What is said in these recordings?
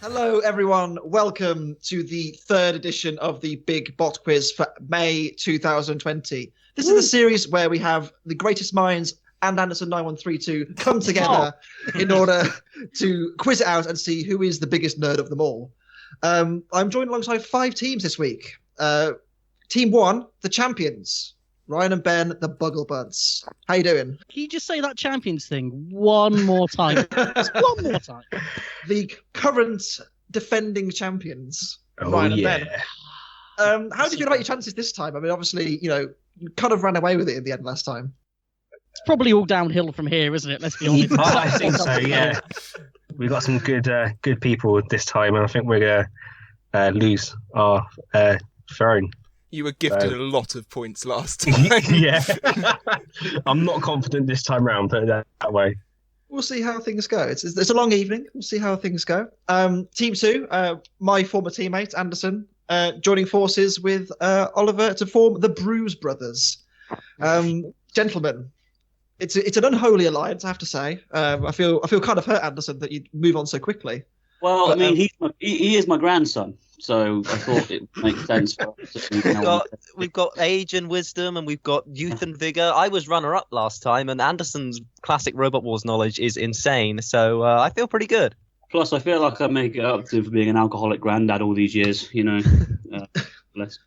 Hello, everyone. Welcome to the third edition of the Big Bot Quiz for May 2020. This is the series where we have the greatest minds and Anderson 9132 come together in order to quiz it out and see who is the biggest nerd of them all. I'm joined alongside 5 teams this week. Team 1, the champions. Ryan and Ben, the BUGGLEBUDS. How you doing? Can you just say that champions thing one more time? Just one more time. The current defending champions, Ryan and Ben. How do you feel about your chances this time? I mean, obviously, you kind of ran away with it in the end last time. It's probably all downhill from here, isn't it? Let's be honest. I think so, yeah. We've got some good people this time, and I think we're going to lose our throne. You were gifted a lot of points last time. Yeah. I'm not confident this time round, put it that way. We'll see how things go. It's a long evening. We'll see how things go. Team 2, my former teammate, Anderson, joining forces with Oliver to form the BRUISE brothers. Gentlemen, it's an unholy alliance, I have to say. I feel kind of hurt, Anderson, that you move on so quickly. Well, but, I mean, he is my grandson, so I thought it would make sense for us. We've got age and wisdom, and we've got youth and vigor. I was runner-up last time, and Anderson's classic Robot Wars knowledge is insane, so I feel pretty good. Plus, I feel like I make it up to him for being an alcoholic granddad all these years,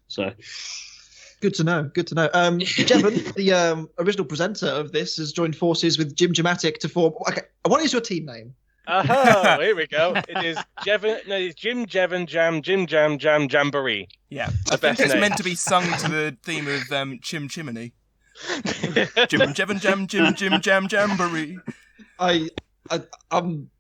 so... Good to know. Jevan, the original presenter of this, has joined forces with Jim Jamatic to form... Okay, what is your team name? Oh, here we go. It is Jim Jevan Jamboree. Yeah, I think it's meant to be sung to the theme of Chim Chimney. Jim Jevan Jam Jamboree.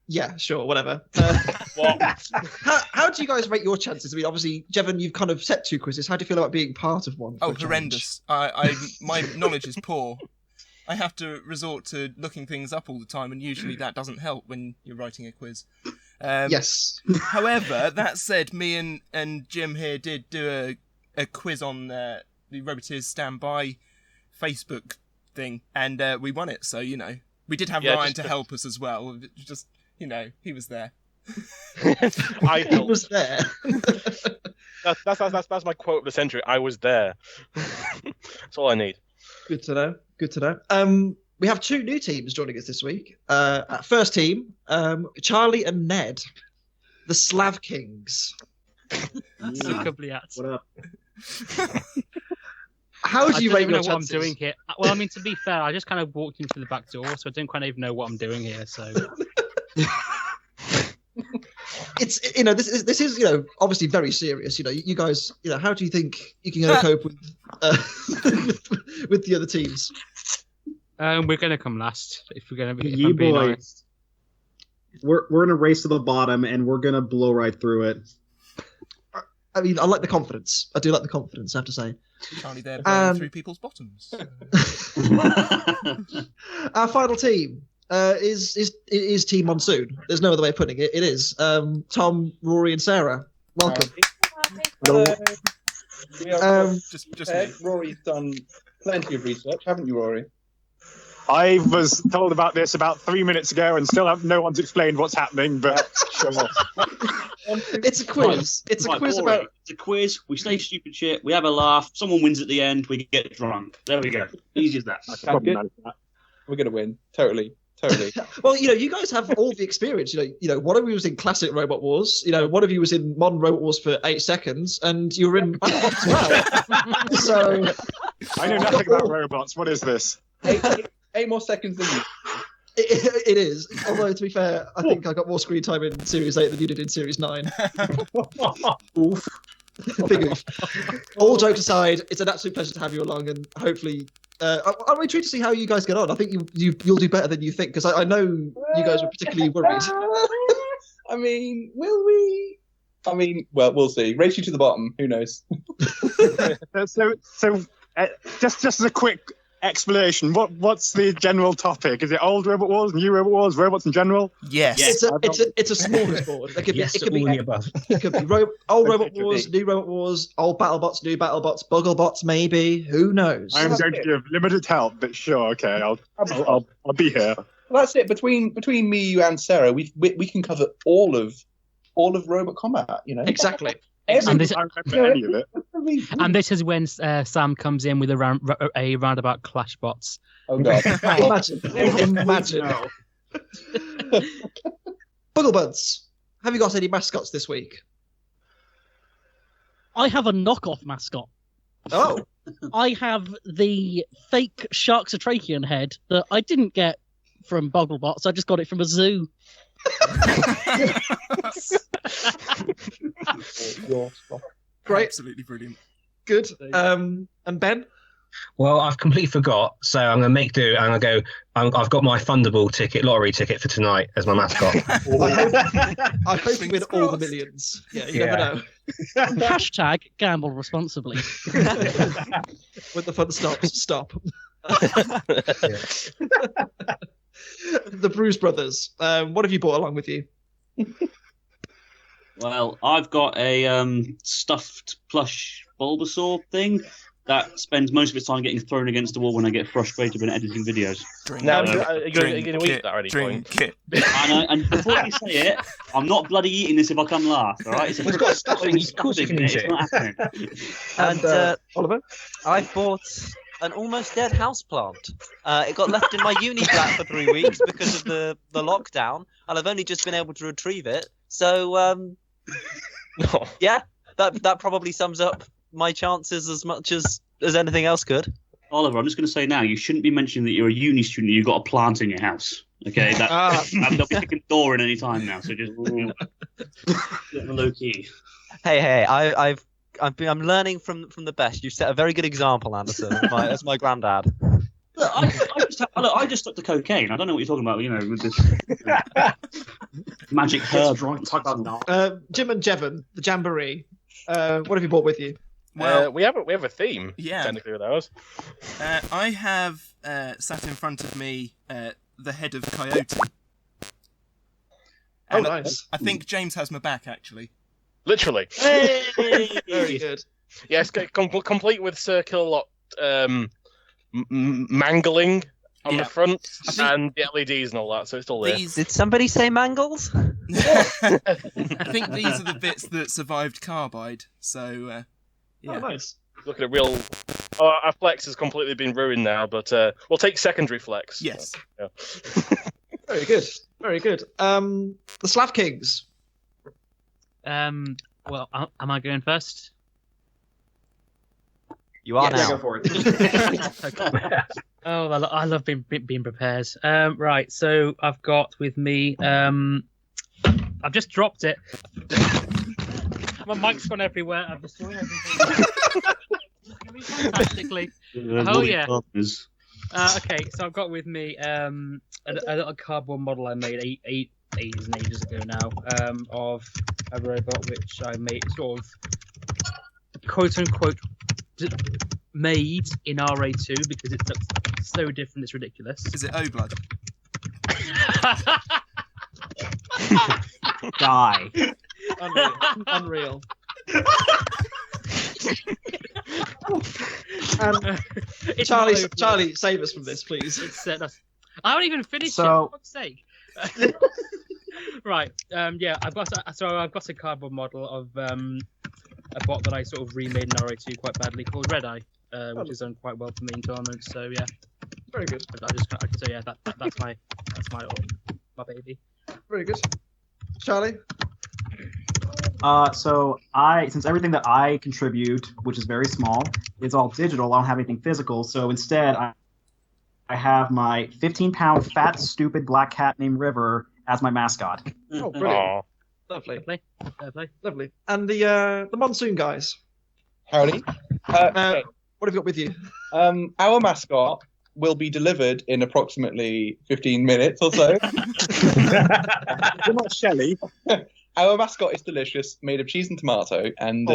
Yeah, sure, whatever. How do you guys rate your chances? I mean, obviously, Jevan, you've kind of set 2 quizzes. How do you feel about being part of one? Oh, horrendous. My knowledge is poor. I have to resort to looking things up all the time, and usually that doesn't help when you're writing a quiz. Yes. However, that said, me and Jim here did do a quiz on the ROBOTICA Standby Facebook thing, and we won it. So, we did have Ryan to help us as well. Just, he was there. He was there. That's my quote of the century. I was there. That's all I need. Good to know. We have 2 new teams joining us this week. First team, Charlie and Ned, the SLAV Kings. What up? How do you rate your chances? What I'm doing here. Well, I mean, to be fair, I just kind of walked into the back door, so I don't kind of even know what I'm doing here. So it's this is obviously very serious. You guys, how do you think you can cope with with the other teams? We're gonna come last if we're gonna be. You boys, we're in a race to the bottom, and we're gonna blow right through it. I mean, I like the confidence. I do like the confidence, I have to say. Charlie there blowing through people's bottoms. Our final team is Team Monsoon. There's no other way of putting it. It is Tom, Rory, and Sarah. Welcome. Hello. Just me. Rory's done plenty of research, haven't you, Rory? I was told about this about 3 minutes ago, and still no one's explained what's happening. But sure. It's a quiz. It's a quiz about. It's a quiz. We say stupid shit. We have a laugh. Someone wins at the end. We get drunk. There we go. Easy as that. We're gonna win. Totally. Well, you guys have all the experience. One of you was in classic Robot Wars. One of you was in modern Robot Wars for 8 seconds, and you were in BATTLEBOTS as well. So I know nothing about robots. What is this? 8 more seconds than you. It is. Although, to be fair, I think I got more screen time in Series 8 than you did in Series 9. Oof. Big oof. All jokes aside, it's an absolute pleasure to have you along, and hopefully, I'm intrigued to see how you guys get on. I think you'll do better than you think, because I know you guys were particularly worried. I mean, will we? I mean, well, we'll see. Race you to the bottom. Who knows? So, just as a quick explanation, what's the general topic? Is it old Robot Wars, new Robot Wars, robots in general? Yes. It's a smorgasbord. It could be old Robot Wars, new Robot Wars, old BattleBots, new BattleBots, BUGGLEBUDS, maybe. Who knows? I'm going to give limited help, but sure, okay, I'll be here. Well, that's it. Between me, you, and Sarah, we can cover all of all of Robot Combat. Exactly. And this, I remember any of it. and this is when Sam comes in with a roundabout clash bots. Oh god. Imagine. BUGGLEBUDS, have you got any mascots this week? I have a knockoff mascot. Oh. I have the fake Sharksatrachian head that I didn't get from BUGGLEBOTS. I just got it from a zoo. Great. Absolutely brilliant. Good. And Ben? Well, I've completely forgot, so I'm going to make do, and I've got my Thunderball lottery ticket for tonight as my mascot. I hope you win all the millions. Yeah, you never know. Hashtag gamble responsibly. When the fun stops, stop. The Bruise Brothers, what have you brought along with you? Well, I've got a stuffed plush Bulbasaur thing that spends most of its time getting thrown against the wall when I get frustrated when editing videos. Now, are you going to eat that or any point? And before you say it, I'm not bloody eating this if I come last, all right? It's got stuffing. Of course you can eat it. It's not happening. And Oliver? I bought an almost dead houseplant. It got left in my uni flat for 3 weeks because of the lockdown, and I've only just been able to retrieve it. So, yeah, that probably sums up my chances as much as anything else could. Oliver, I'm just going to say now, you shouldn't be mentioning that you're a uni student. You've got a plant in your house. Okay, they'll be kicking the door in any time now. So just low key. Hey, I'm learning from the best. You set a very good example, Anderson, as my granddad. Look, I just stuck to cocaine. I don't know what you're talking about. With this magic herb. Jim and Jevan, the Jamboree. What have you brought with you? Well, we have a theme. Yeah. Technically with ours. I have sat in front of me the head of Coyote. Oh, nice. I think James has my back, actually. Literally. Hey! Very good. Yes, complete with circular lock mangling on the front and the LEDs and all that, so it's all there. Did somebody say Mangles? I think these are the bits that survived Carbide, so yeah. Oh, nice. Look at a real... Oh, our flex has completely been ruined now, but we'll take secondary flex. Yes. Yeah. Very good. Very good. The SLAV Kings. Well, am I going first? You are now. Yeah, go for it. Oh, I love being prepared. Right, so I've got with me. I've just dropped it. My mic's gone everywhere. I've destroyed everything. Fantastically. Oh yeah. Okay, so I've got with me a little cardboard model I made ages ago now of a robot which I made sort of quote unquote made in RA2 because it looks so different. It's ridiculous. Is it O-Blood? Die. Unreal. Charlie, save us from this, please. I haven't even finished it. For fuck's sake. Right. Yeah. I've got a cardboard model of a bot that I sort of remade in RA2 quite badly called Red Eye, which has done quite well for me in tournaments. So yeah. Very good. So yeah, that's my baby. Very good. Charlie. So since everything that I contribute, which is very small, is all digital, I don't have anything physical. So instead, I have my 15-pound fat, stupid black cat named River as my mascot. Oh, brilliant! Lovely. And the Monsoon guys. Howdy. What have you got with you? Our mascot will be delivered in approximately 15 minutes or so. You're not Shelley. Our mascot is delicious, made of cheese and tomato, and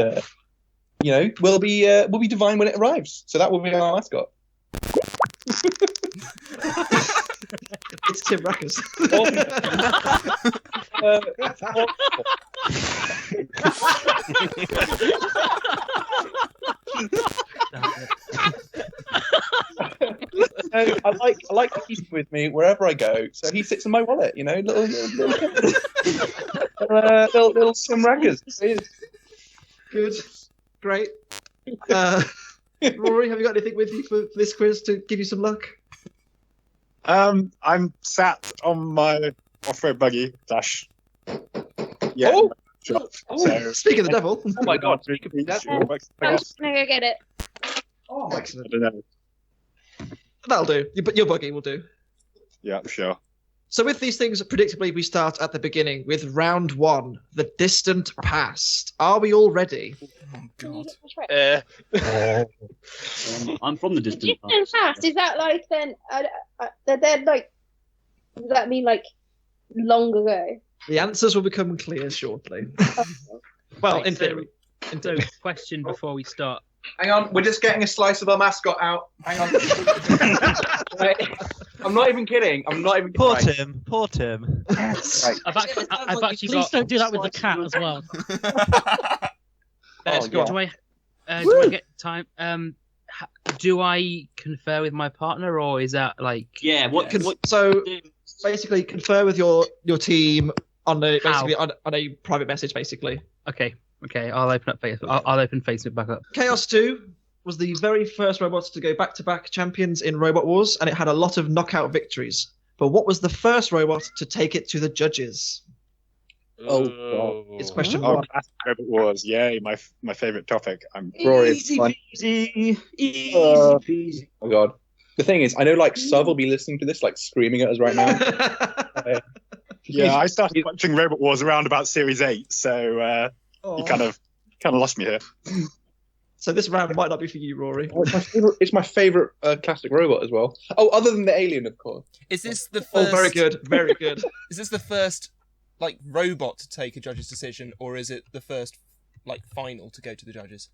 will be divine when it arrives. So that will be our mascot. It's Tim Rackers. know, I like to keep him with me wherever I go. So he sits in my wallet. You know, little sim raggers. Good, great. Rory, have you got anything with you for this quiz to give you some luck? I'm sat on my off-road buggy dash. Yeah. Oh! So, Speak of the devil. Oh my God! I I'm just gonna go get it. Oh, I excellent. don't know. That'll do. Your buggy will do. Yeah, sure. So with these things, predictably, we start at the beginning with round one, the distant past. Are we all ready? Oh God. I'm from the distant Distant past, is that like then? They're like. Does that mean like long ago? The answers will become clear shortly. Well, Right, in so- theory. So, question before we start. Hang on, we're just getting a slice of our mascot out. Hang on. I'm not even kidding. Poor Tim. Poor Tim. Right. I've actually Please got. don't do that with the cat as well. Go on. Do I get time? Do I confer with my partner, or is that like? Yeah. What? So basically, confer with your team on a How? basically on a private message, basically. Okay. I'll open up Facebook. I'll open Facebook back up. Chaos 2 was the very first robots to go back-to-back champions in Robot Wars, and it had a lot of knockout victories. But what was the first robot to take it to the judges? Oh God! It's question Oh, one. that's Robot Wars. Yay, my favourite topic. I'm Rory, Easy Easy peasy. Oh God! The thing is, I know like Sov will be listening to this, like screaming at us right now. Yeah, I started watching Robot Wars around about Series 8, so you kind of lost me here. So this round might not be for you, Rory. Oh, it's my favorite classic robot as well. Oh, other than the Alien, of course. Is this the first? Oh, very good, very good. Is this the first like robot to take a judge's decision, or is it the first like final to go to the judges?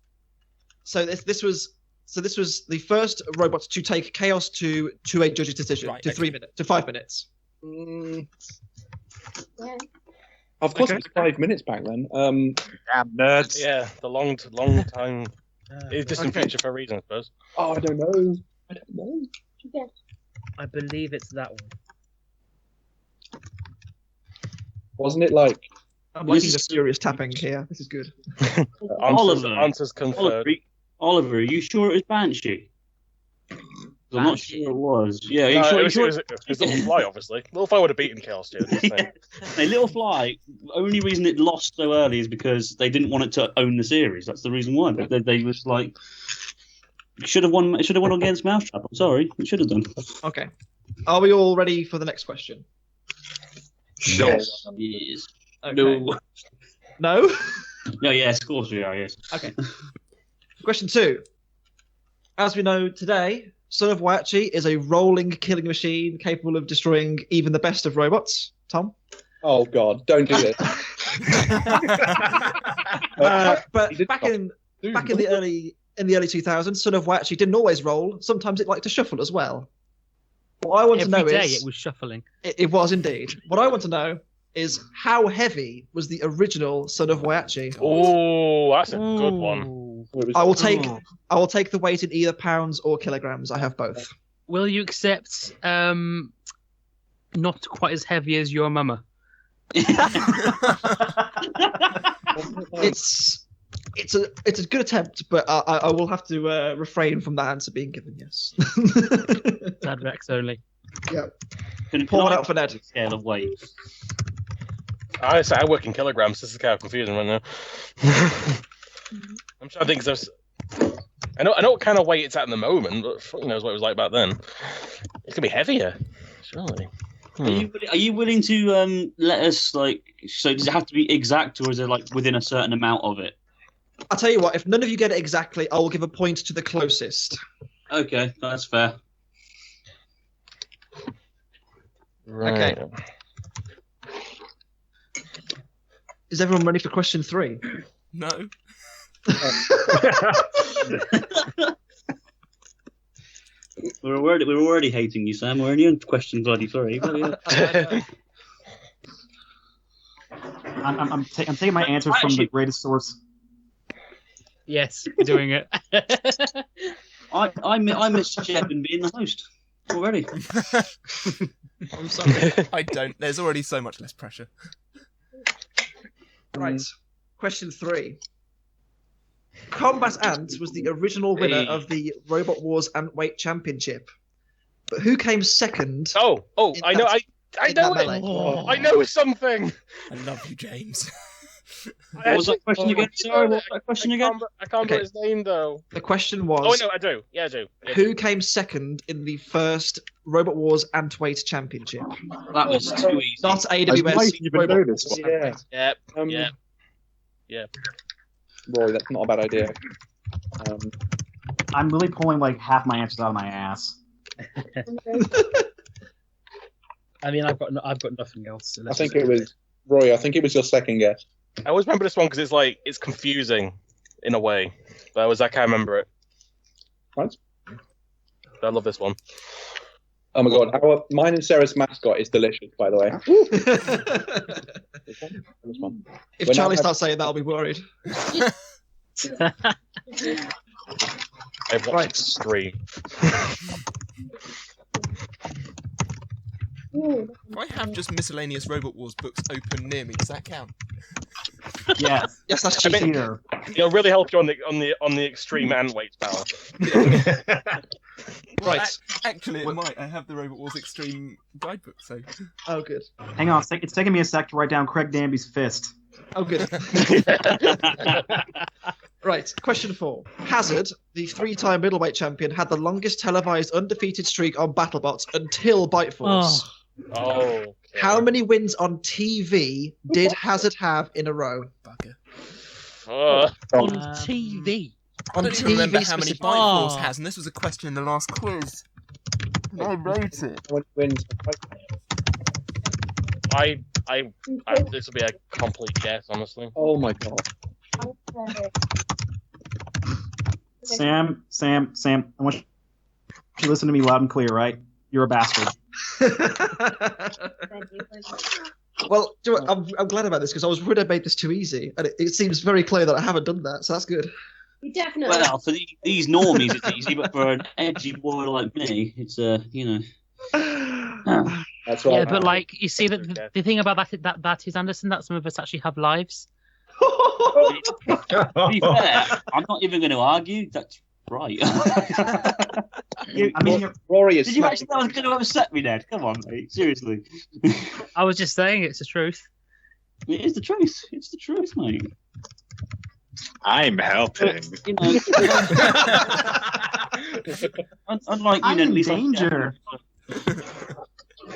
So this was the first robot to take Chaos to a judge's decision Right, to okay. 3 minutes to 5 minutes. Yeah. Of course, Okay. it was 5 minutes back then. Damn nerds. Yeah, the long time. It's distant Okay. future for a reason, I suppose. Oh, I don't know. I believe it's that one. Wasn't it like? I'm liking the furious tapping here. This is good. Answers conferred. Oliver, are you sure it was Banshee? I'm not sure it was. Yeah, No, are you it sure? was Little Fly, obviously. Little Fly would have beaten Chaos 2. A Little Fly. Only reason it lost so early is because they didn't want it to own the series. That's the reason why. They was like, should have won. It should have won against Mousetrap. I'm sorry, it should have done. Okay. Are we all ready for the next question? Yes. Yes. Okay. No. No? No. Yes. Of course we are. Yes. Okay. Question 2. As we know today, Son of WHYACHI is a rolling killing machine capable of destroying even the best of robots. Tom? Oh God! Don't do this. But back in the early 2000s, Son of WHYACHI didn't always roll. Sometimes it liked to shuffle as well. What I want to know Every day is it was shuffling. it was indeed. What I want to know is how heavy was the original Son of WHYACHI? Oh, that's a good one. Ooh. I will take the weight in either pounds or kilograms. I have both. Will you accept not quite as heavy as your mama? It's a good attempt, but I will have to refrain from that answer being given. Yes. Sad Rex only. Yeah. Can Pour one I out for Ned. Scale of weight. I say I work in kilograms. This is kind of confusing right now. I'm trying to think. Cause I know what kind of weight it's at in the moment, but fuck knows what it was like back then. It could be heavier, surely. Are you willing to let us like? So does it have to be exact, or is it like within a certain amount of it? I'll tell you what. If none of you get it exactly, I will give a point to the closest. Okay, that's fair. Right. Okay. Is everyone ready for question 3? No. We're already hating you, Sam. We're only on question bloody 3. I'm taking my answers from the greatest source. Yes, we're doing it. I miss Jevan being the host. already. I'm sorry. I don't. There's already so much less pressure. Right. Question 3. Combat Ant was the original winner of the Robot Wars Antweight Championship. But who came second? Oh, I know. I know it. melee? I know something. I love you, James. What was that question again? Sorry, what was that question again? I can't Okay. put his name though. The question was... Oh no, I do. Yeah, I do. Yeah, Who came second in the first Robot Wars Antweight Championship? That was too easy. Not I AWS. might even know Robot this Wars. one. Yeah. Yeah. Rory, that's not a bad idea. I'm really pulling like half my answers out of my ass. I mean, I've got nothing else. So I think it was Rory. I think it was your second guess. I always remember this one because it's confusing in a way. But I can't remember it. Right. I love this one. Oh my god, mine and Sarah's mascot is delicious, by the way. This one. If When Charlie I- starts saying that, I'll be worried. I've watched Extreme. If I have just miscellaneous Robot Wars books open near me, does that count? Yes. Yes, that's I mean- cheating. It'll really help you on the extreme and weight power. Right. Actually, it might. I have the Robot Wars Extreme guidebook, so. Oh, good. Hang on, it's taking me a sec to write down Craig Danby's fist. Oh, good. Right. Question 4. Hazard, the 3-time middleweight champion, had the longest televised undefeated streak on BattleBots until Bite Force. Oh. How many wins on TV did Hazard have in a row? Bugger. On TV. I On don't even remember how many specific- Bite Force has, and this was a question in the last quiz. I wrote it. How many wins? I this will be a complete guess, honestly. Oh my god. Sam, I want you to listen to me loud and clear, right? You're a bastard. Well, do you know what, I'm glad about this because I was worried I made this too easy, and it seems very clear that I haven't done that, so that's good. You definitely. Well, for these normies, it's easy, but for an edgy boy like me, it's you know. That's right. Yeah, but like you see that the thing about that is, Anderson, that some of us actually have lives. To be fair, I'm not even going to argue. That's right. I mean, Rory is. Did you actually think that was going to upset me, Ned? Come on, mate. Seriously. I was just saying it's the truth. It is the truth. It's the truth, mate. I'm helping. You know, unlike you, I'm Ned, at in least danger.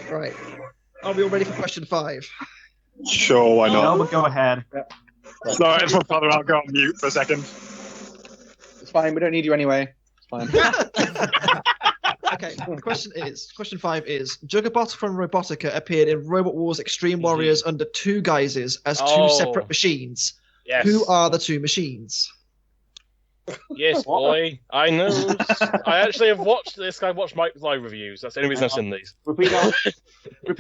Right. Are we all ready for question 5? Sure, why No, not? but go ahead. Sorry, if my father, I'll go on mute for a second. It's fine. We don't need you anyway. It's fine. Okay, question 5 is, Juggerbot from Robotica appeared in Robot Wars Extreme Warriors under 2 guises as 2 separate machines. Yes. Who are the 2 machines? Yes, boy. I know. I actually have watched this. I watched Mike's live reviews. That's the only reason I've seen these. Repeat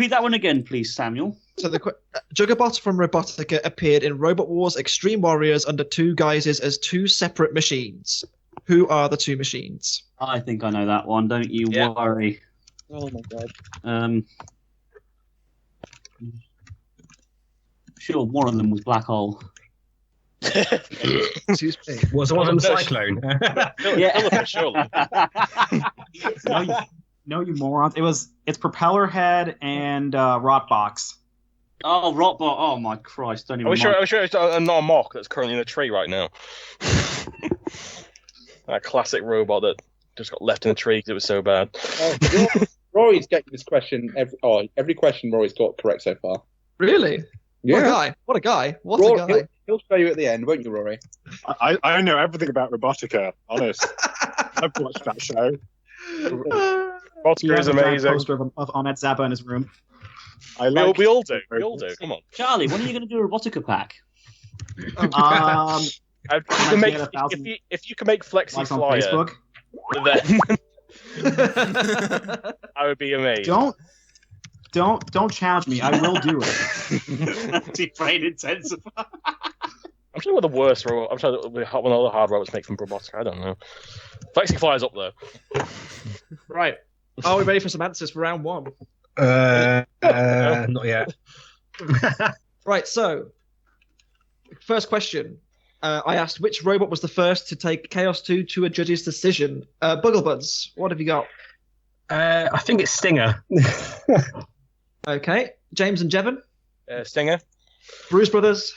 that one again, please, Samuel. So Juggerbot from Robotica appeared in Robot Wars Extreme Warriors under 2 guises as 2 separate machines. Who are the 2 machines? I think I know that one. Don't you worry. Oh my god. Sure, one of them was Black Hole. Excuse me. Was one of them Cyclone? Yeah. Surely. No, you morons. It's Propeller Head and Rockbox. Oh, Rockbot. Oh my Christ! Don't even. I wish it's not a mock that's currently in a tree right now. That classic robot that just got left in a tree because it was so bad. Rory's getting this question every question Rory's got correct so far. Really? Yeah. What a guy! What Rory, a guy! He'll show you at the end, won't you, Rory? I know everything about Robotica, honest. I've watched that show. Robotica is amazing. Poster of Ahmed Zappa in his room. We all do. We all do. Come on, Charlie. When are you going to do a Robotica pack? If you can make Flexi Likes on Flyer, Facebook. then I would be amazed. Don't challenge me. I will do it. Deep brain intensify. I'm trying what the worst robot. I'm trying one of the hard robots make from Robotica. I don't know. Flexi Flyer's up there. Right. Are we ready for some answers for round one? Not yet. Right, so first question. I asked which robot was the first to take Chaos 2 to a judge's decision. BUGGLEBUDS, what have you got? I think it's Stinger. Okay. James and Jevan? Stinger. Bruise Brothers?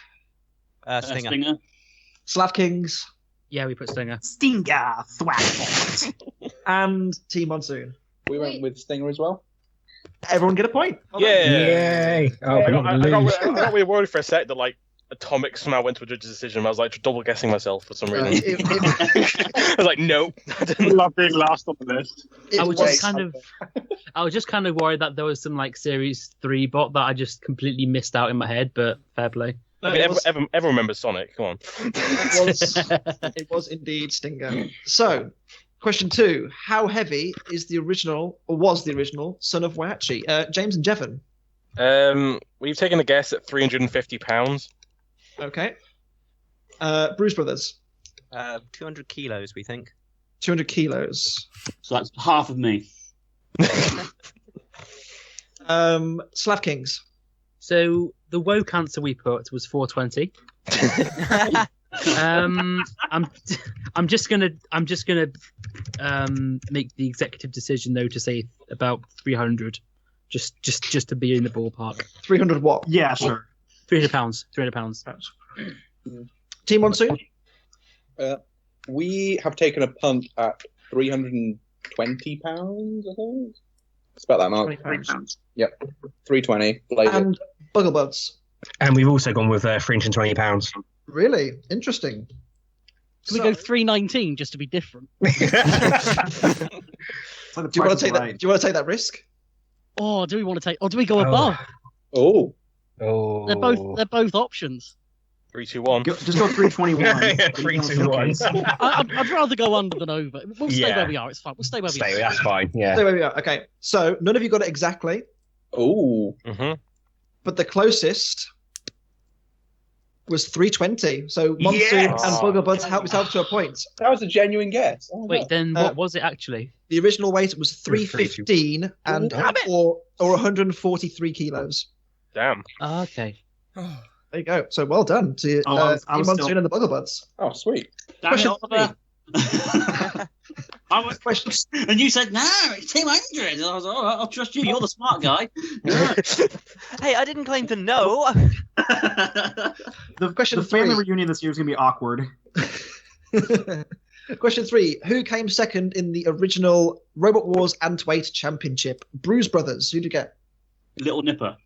Stinger. SLAV Kings? Yeah, we put Stinger. Stinger, thwack. And Team Monsoon. We went with Stinger as well. Everyone get a point. Yay! Oh, I we're not gonna lose. got really worried for a sec that like Atomic somehow went to a judge's decision. I was like double guessing myself for some reason. I was like, no. Love being last on the list. I was just kind of worried that there was some like Series 3 bot that I just completely missed out in my head, but fair play. I mean, everyone remembers Sonic. Come on. It was indeed Stinger. So, question 2: how heavy is the original, or was the original, Son of WHYACHI? James and Jevan. We've taken a guess at 350 pounds. Okay. Bruise Brothers. 200 kilos, we think. 200 kilos. So that's half of me. SLAV Kings. So the woke answer we put was 420. I'm just gonna make the executive decision though to say about 300, just to be in the ballpark. 300 what? Yeah, sure. 300 pounds. 300 pounds. Team Monsoon. We have taken a punt at 320 pounds. I think it's about that mark. £3. Yep, 320. And BUGGLEBUDS. And we've also gone with £320. Really interesting. Can we go 319 just to be different? Do you want to take that? Do you want to take that risk? Or do we want to take? Or do we go above? Oh. They're both options. 3, 2, 1. Just go 321. 3, 2, 1. I'd rather go under than over. We'll stay where we are. It's fine. We'll stay where we are. That's fine. Yeah. Stay where we are. Okay. So none of you got it exactly. Oh. But the closest was 320. So Monsoon and BUGGLEBUDS helped yourself to a point. That was a genuine guess. Oh, Wait, then what was it actually? The original weight was 315 and or 143 kilos. Damn. Oh, okay. There you go. So well done to Team Monsoon and the BUGGLEBUDS. Oh, sweet. Question Oliver. And you said, no, it's 200. And I was like, all right, I'll trust you. You're the smart guy. Hey, I didn't claim to know. The family reunion this year is going to be awkward. Question 3. Who came second in the original Robot Wars ANTWEIGHT Championship? Bruise Brothers. Who did you get? Little Nipper.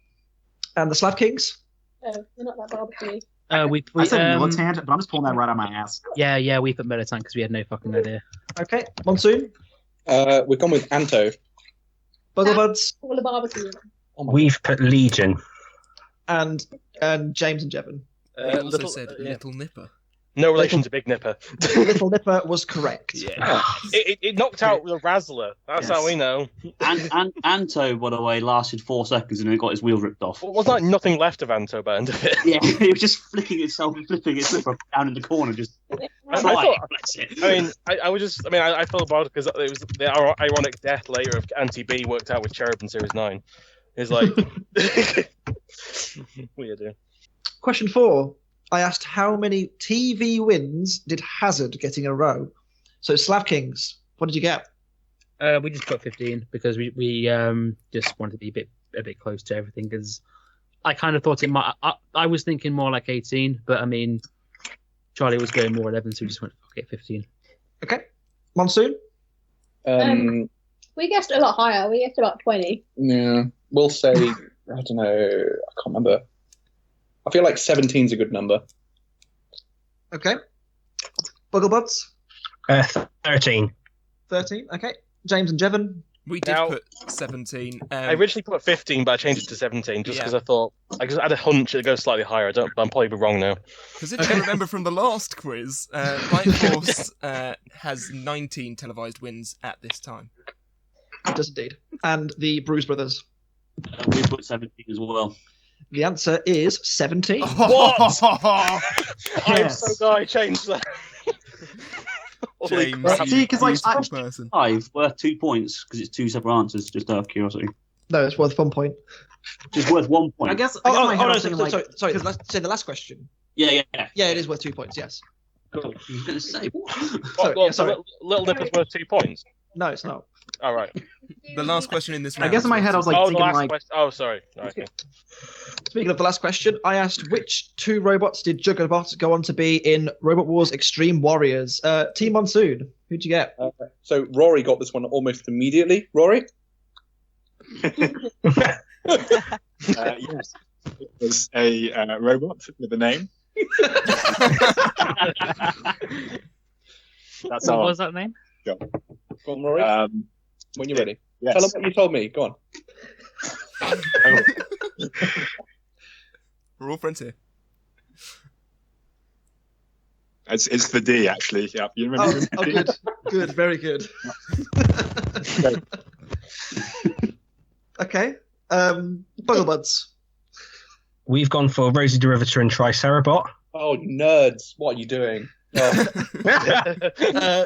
And the SLAV Kings? Oh, they're not that barbecue. I said militant, but I'm just pulling that right out of my ass. Yeah, we put militant because we had no fucking idea. Okay, Monsoon? We've gone with Anto. BUGGLEBUDS? All the barbecue. We've put Legion. And James and Jevan? I also said Little Nipper. No relation to Big Nipper. Little Nipper was correct. Yeah. It knocked out the Razzler. That's how we know. And Anto, by the way, lasted 4 seconds and then got his wheel ripped off. Well, wasn't like nothing left of Anto by the end of it? Yeah, it was just flicking itself and flipping its flipper down in the corner. Just. I felt bad because it was the ironic death later of Anti-B worked out with Cherub in Series 9. It's like weird. Yeah. Question 4. I asked how many TV wins did Hazard get in a row? So SLAV Kings, what did you get? We just put 15 because we just wanted to be a bit close to everything because I kind of thought it might. I was thinking more like 18, but I mean, Charlie was going more 11, so we just went okay 15. Okay, Monsoon. We guessed a lot higher. We guessed about 20. Yeah, we'll say I don't know. I can't remember. I feel like 17 is a good number. Okay. BUGGLEBUDS? 13. 13, okay. James and Jevan? We did put 17. I originally put 15, but I changed it to 17 just because I thought I had a hunch it goes slightly higher. But I'm probably wrong now. Because if you remember from the last quiz, Light Force has 19 televised wins at this time. It does indeed. And the Bruise Brothers? We put 17 as well. The answer is 17. What? I'm so glad I changed that. James, See, because like Useful person. 5 worth 2 points because it's 2 separate answers. Just out of curiosity. No, it's worth 1 point. Just worth 1 point. I guess. Oh, my head no, was thinking, sorry. Say the last question. Yeah. Yeah, it is worth 2 points. Yes. Cool. I was going to say what? Sorry. Little Nipper's worth 2 points. No, it's not. All right. The last question in this I round. guess in my head I was like the thinking last like. question. Oh, sorry. Okay. Speaking of the last question, I asked which 2 robots did Juggerbot go on to be in Robot Wars Extreme Warriors? Team Monsoon, who'd you get? So Rory got this one almost immediately. Rory? Yes, it was a robot with a name. That's What all. was that name? Go on, Rory. When you're ready. Yes. Tell them what you told me. Go on. We're all friends here. It's the D actually. Yeah, you remember? Oh, good. Good, very good. Okay. BUGGLEBUDS. We've gone for Rosie Derivator and Tricerabot. Oh, you nerds. What are you doing? Oh.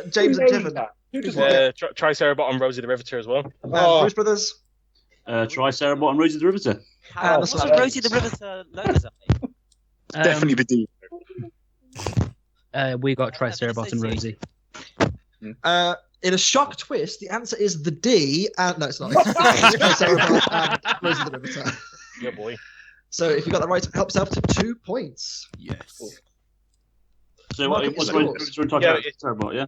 James and Jevan. Tricerabot and Rosie the Riveter as well. Bruce Brothers. Tricerabot and Rosie the Riveter. Wasn't Rosie the Riveter Logos? Definitely the D. We got Tricerabot and Rosie. In a shock twist, the answer is the D. No, it's not. It's Tricerabot and Rosie the Riveter. Yeah, boy. So if you got that right, it helps out to 2 points. Yes. So Mark it up was your scores. Tricerabot, yeah?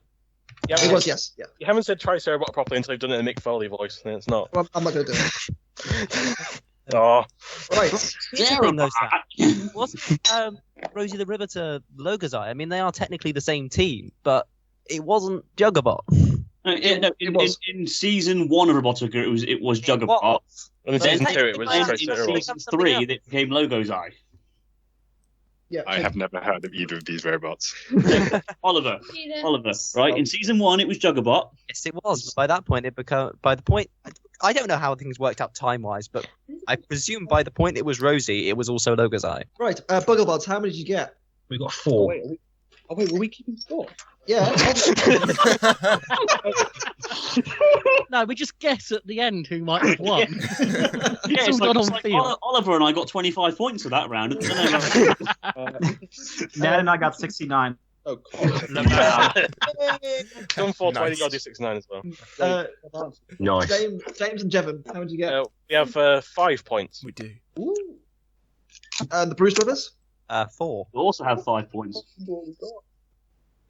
Yeah, It was, yes. Yeah. You haven't said Tricerabot properly until you've done it in a Mick Foley voice, and it's not. Well, I'm not going to do it. Oh. Right. Wasn't Rosie the Riveter Logos? I mean, they are technically the same team, but it wasn't Juggerbot. In season 1 of Robotica, it was Juggerbot. And in season 2, it was in Tricerabot. season 3, it became Logos Eye. Yeah. I have never heard of either of these robots. Oliver, right? In season 1, it was Juggerbot. Yes, it was. By that point, I don't know how things worked out time-wise, but I presume by the point it was Rosie, it was also Logos Eye. Right. BUGGLEBUDS, how many did you get? We got 4. Wait, were we keeping score? Yeah. No, we just guess at the end who might have won. Yeah, all done on like field. Oliver and I got 25 points for that round. Ned and I got 69. Oh, Done 420, you got to do 69 as well. Nice. James and Jevan, how many did you get? We have 5 points. We do. Ooh. And the Bruce Brothers? 4. We also have 5 points.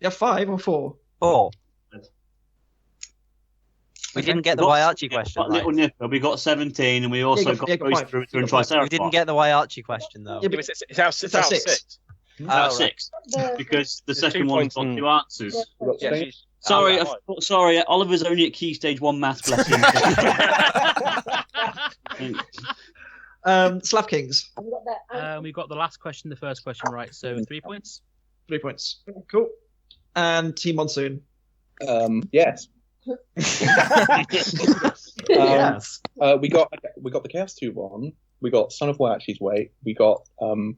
You have 5 or 4? 4. We didn't get the WHYACHI question Little right. Nipper, we got 17, and we also got Rosie Derivater and Tricerabot. We didn't get the WHYACHi question, though. Yeah, Yeah, but it's out 6. Out of 6. Because the second 2 one's points got 2 answers. Yeah, Sorry, Oliver's only at Key Stage 1 maths, bless him. SLAV Kings. We got the last question, the first question right, so 3 points. 3 points. Cool. And Team Monsoon. Yes. Yes. We got the Chaos 2 one. We got Son of WHYACHI's Weight. We got the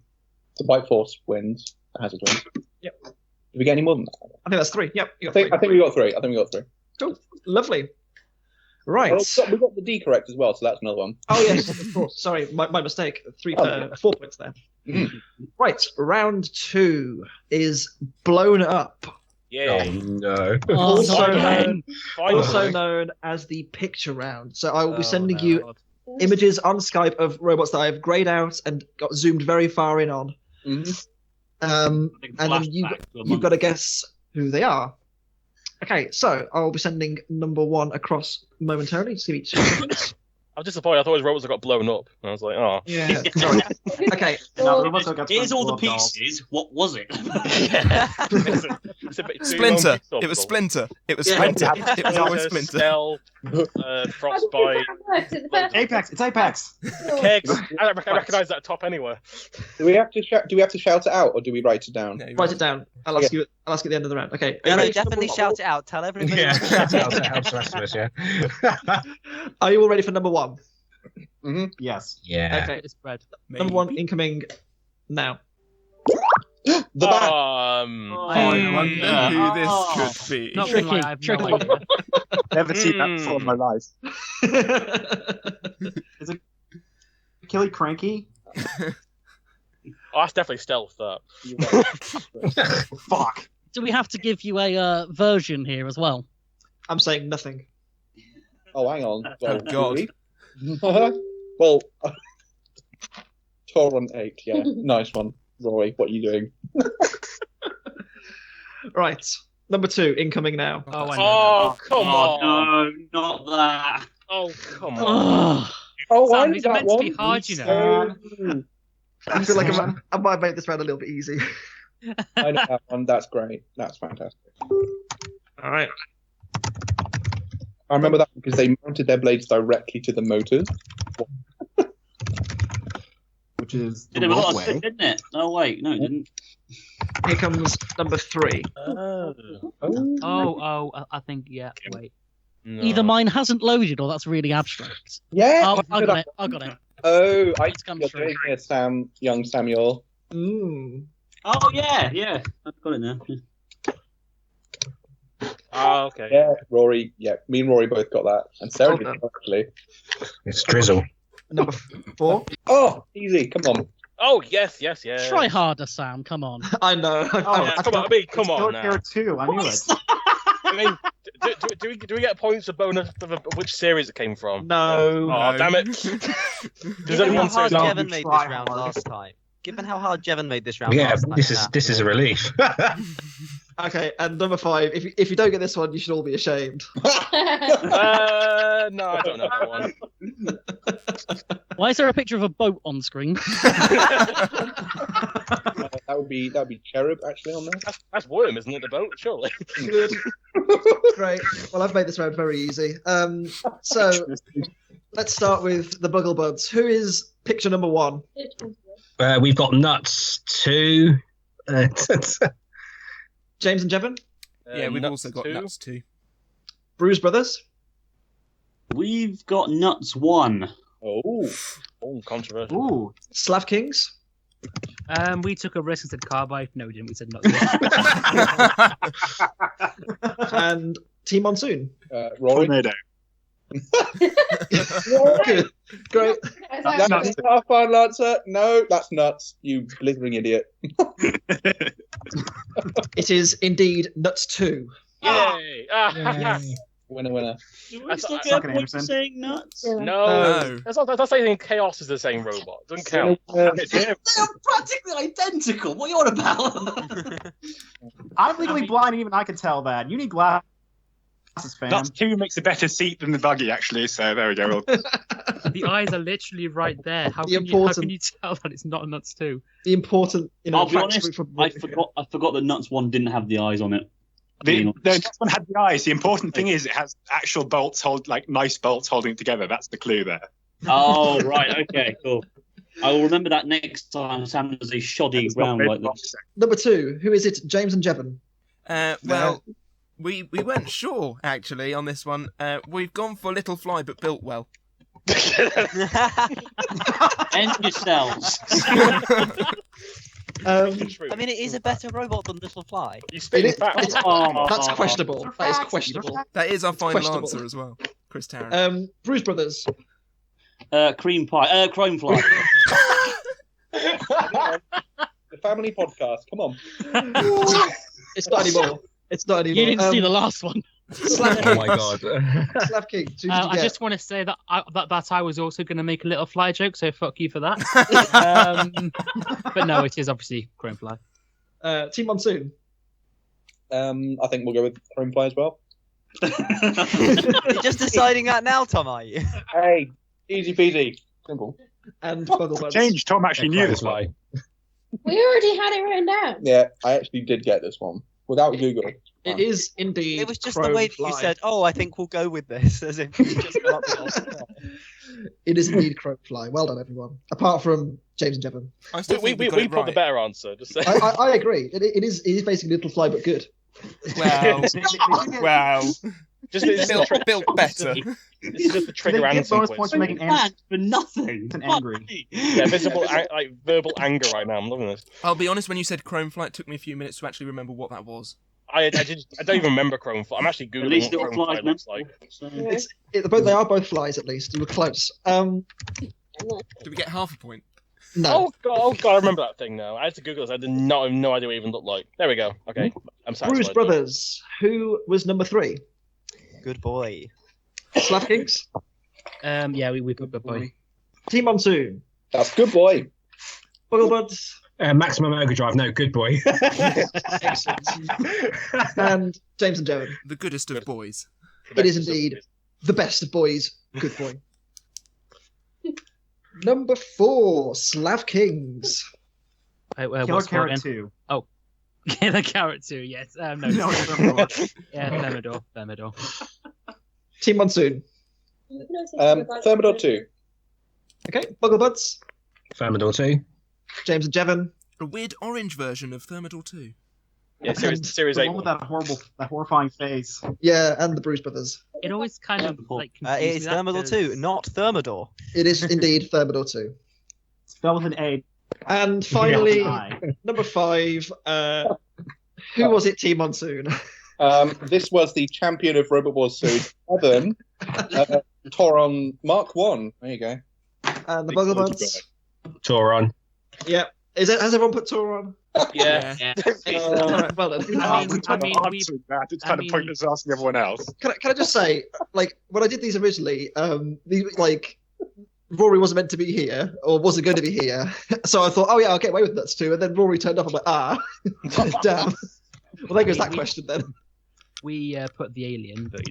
White Force wins. Hazard wins. Yep. Did we get any more than that? I think that's 3. Yep. You I got think we got 3. Cool. Lovely. Right. Oh, we got the D correct as well, so that's another one. Oh yes, of course. Sorry, my mistake. 4 points there. Right, round 2 is Blown Up. Yeah. Oh, no. Also known as the picture round. So I will be sending you images on Skype of robots that I've grayed out and got zoomed very far in on. And then you've got to guess who they are. Okay, so I'll be sending number 1 across momentarily. Just give me 2 seconds. I was disappointed. I thought it was robots that got blown up. And I was like, oh. Yeah. Sorry. Okay. Here's all the pieces. What was it? Splinter. It was Splinter. It was Splinter. It was always Splinter. Cell, Frostbite. Apex. It's Apex. Kegs. I recognise that top anywhere. Do we have to shout it out, or do we write it down? Write it down. I'll ask you at the end of the round. Okay. No, definitely shout it out. Tell everybody. Yeah, shout out. That helps the rest of us, yeah. Are you all ready for number 1? Yes. Yeah. Okay. It's spread. Number 1 incoming now. The bat. I wonder who this could be. Not Tricky, gonna lie, I have tricky. no idea. Never seen that before in my life. Is it Killy Cranky? Oh, that's definitely stealth. That. Fuck. Do we have to give you a version here as well? I'm saying nothing. Oh, hang on. Oh, God. Well, Torrent 8, yeah. Nice one. Rory, what are you doing? Right. Number 2, incoming now. Oh, I know. Oh, come on. No, not that. Oh, come on. Ugh. Oh, Sam, I these know are that meant to one. be hard, you know. I feel like I might have made this round a little bit easy. I know that one. That's great. That's fantastic. All right. I remember that because they mounted their blades directly to the motors. Which is Did the have a lot wrong of way. stick, didn't it? Oh, wait. No, it didn't. Here comes number 3. I think, yeah, wait. No. Either mine hasn't loaded or that's really abstract. Yeah. Oh, I got it. I got it. Oh, I It's come you're through. doing it, young Samuel. Oh, yeah. I've got it now. Oh, okay. Yeah, Rory. Yeah, me and Rory both got that, and Sarah did actually. It's Drizzle. Number 4. Oh, easy. Come on. Oh, yes. Try harder, Sam. Come on. I know. Oh, Yeah, come on. I mean, come on now. Here too. I knew it. I mean, do we get points for bonus for which series it came from? No. Oh, damn it. Does Given how anyone say hard no? Jevan made this round last time. Given how hard Jevan made this round Yeah, last time. this is a relief. Okay, and number 5. If you don't get this one, you should all be ashamed. No, I don't know that one. Why is there a picture of a boat on screen? That would be Cherub actually on there. That's Worm, isn't it? The boat, surely. Good. Great. Well, I've made this round very easy. So let's start with the BUGGLEBUDS. Who is picture number 1? We've got Nuts 2. James and Jevan? Yeah, we've Nuts also got too. Nuts too. Bruise Brothers? We've got Nuts 1. Oh, controversial. Ooh. Slav Kings? We took a risk and said carbide. No, we didn't. We said not. And Team Monsoon? Rory. Tornado. Good. Great. That's not a final answer. No, that's nuts. You blithering idiot. It is indeed Nuts 2. Yay! Winner. Do we That's- still that's get Sucking points for Anderson. saying nuts? No. That's saying Chaos is the same robot. Doesn't count. They are practically identical. What are you on about? I'm legally blind, and even I can tell that. You need glasses, fam. Nuts 2 makes a better seat than the buggy, actually, so there we go. The eyes are literally right there. How The can you tell that it's not Nuts 2? The important, I'll be facts honest, from I forgot that Nuts 1 didn't have the eyes on it. The next one had the eyes. The important thing is it has actual bolts, nice bolts holding it together. That's the clue there. Oh, right, okay, cool. I will remember that next time Sam does a shoddy round like this. Number 2. Who is it? James and Jevan? Well, we weren't sure actually on this one. We've gone for Little Fly but built well. End yourselves. I mean, it is a better robot than Little Fly. You spit That's questionable. That is questionable. That is our It's final questionable. answer as well. Chris Tarrant. Bruise Brothers. Cream pie. Chrome fly. The family podcast. Come on. It's not anymore. It's not anymore. You didn't see the last one. Slav Oh my god. Slav King. Who did you I get? just want to say that I was also going to make a Little Fly joke, so fuck you for that. But no, it is obviously Chrome Fly. Team Monsoon. I think we'll go with Chrome Fly as well. You're just deciding that now, Tom, are you? Hey, easy peasy. Simple. And BUGGLEBUDS. Change. Tom actually knew this one. We already had it written down. Yeah, I actually did get this one without Google. It is indeed. It was just Chrome the way that Fly. you said, "Oh, I think we'll go with this," as if you just come up with it. It is indeed Chrome Fly. Well done, everyone. Apart from James and Jevan. I still We think we got it put the right. better answer. Just say. I agree. It is basically Little Fly, but good. Wow. Wow. built better. This is just the trigger They get answer. bonus points for making Mad for nothing. and angry. Yeah, visible, like verbal anger right now. I'm loving this. I'll be honest, when you said Chrome Flight, it took me a few minutes to actually remember what that was. I don't even remember Chrome Flight. I'm actually googling At least what it Chrome was Flight looks like. They are both flies, at least. You were close. Did we get half a point? No. Oh god, I remember that thing now. I had to Google this. I did not have no idea what it even looked like. There we go. Okay, I'm satisfied. Bruise Brothers. Who was number 3? Good boy. Slav Kings. Yeah, we put Good Boy. Team Monsoon. That's good boy. BUGGLEBUDS. Maximum Overdrive. No, Good Boy. Excellent. And James and Jevan. The goodest of boys. It is indeed the best of boys. Good boy. Number 4, Slav Kings. Killer Carrot 2. Oh, Killer Carrot 2. Yes. No. Yeah, Thermidor. Team Monsoon. Thermidor 2. Okay, BUGGLEBUDS. Thermidor 2. James and Jevan. A weird orange version of Thermidor 2. Yeah, series The 8. one with that horrifying face. Yeah, and the Bruise Brothers. It always kind of like It is Thermidor 2, not Thermidor. It is indeed Thermidor 2. Spelled with an A. And finally, Yeah. number 5. Who was it, Team Monsoon? This was the champion of Robot Wars Series 7, Toron Mark 1. There you go. And the BUGGLEBUDS. Toron. Yeah. Has everyone put Toron? Yeah. Alright, well done. It's kind of pointless asking everyone else. Can I just say, like, when I did these originally, Rory wasn't meant to be here, or wasn't going to be here. So I thought, oh yeah, I'll get away with nuts too. And then Rory turned up. I'm like, damn. Well, there goes that question then. We put the alien, but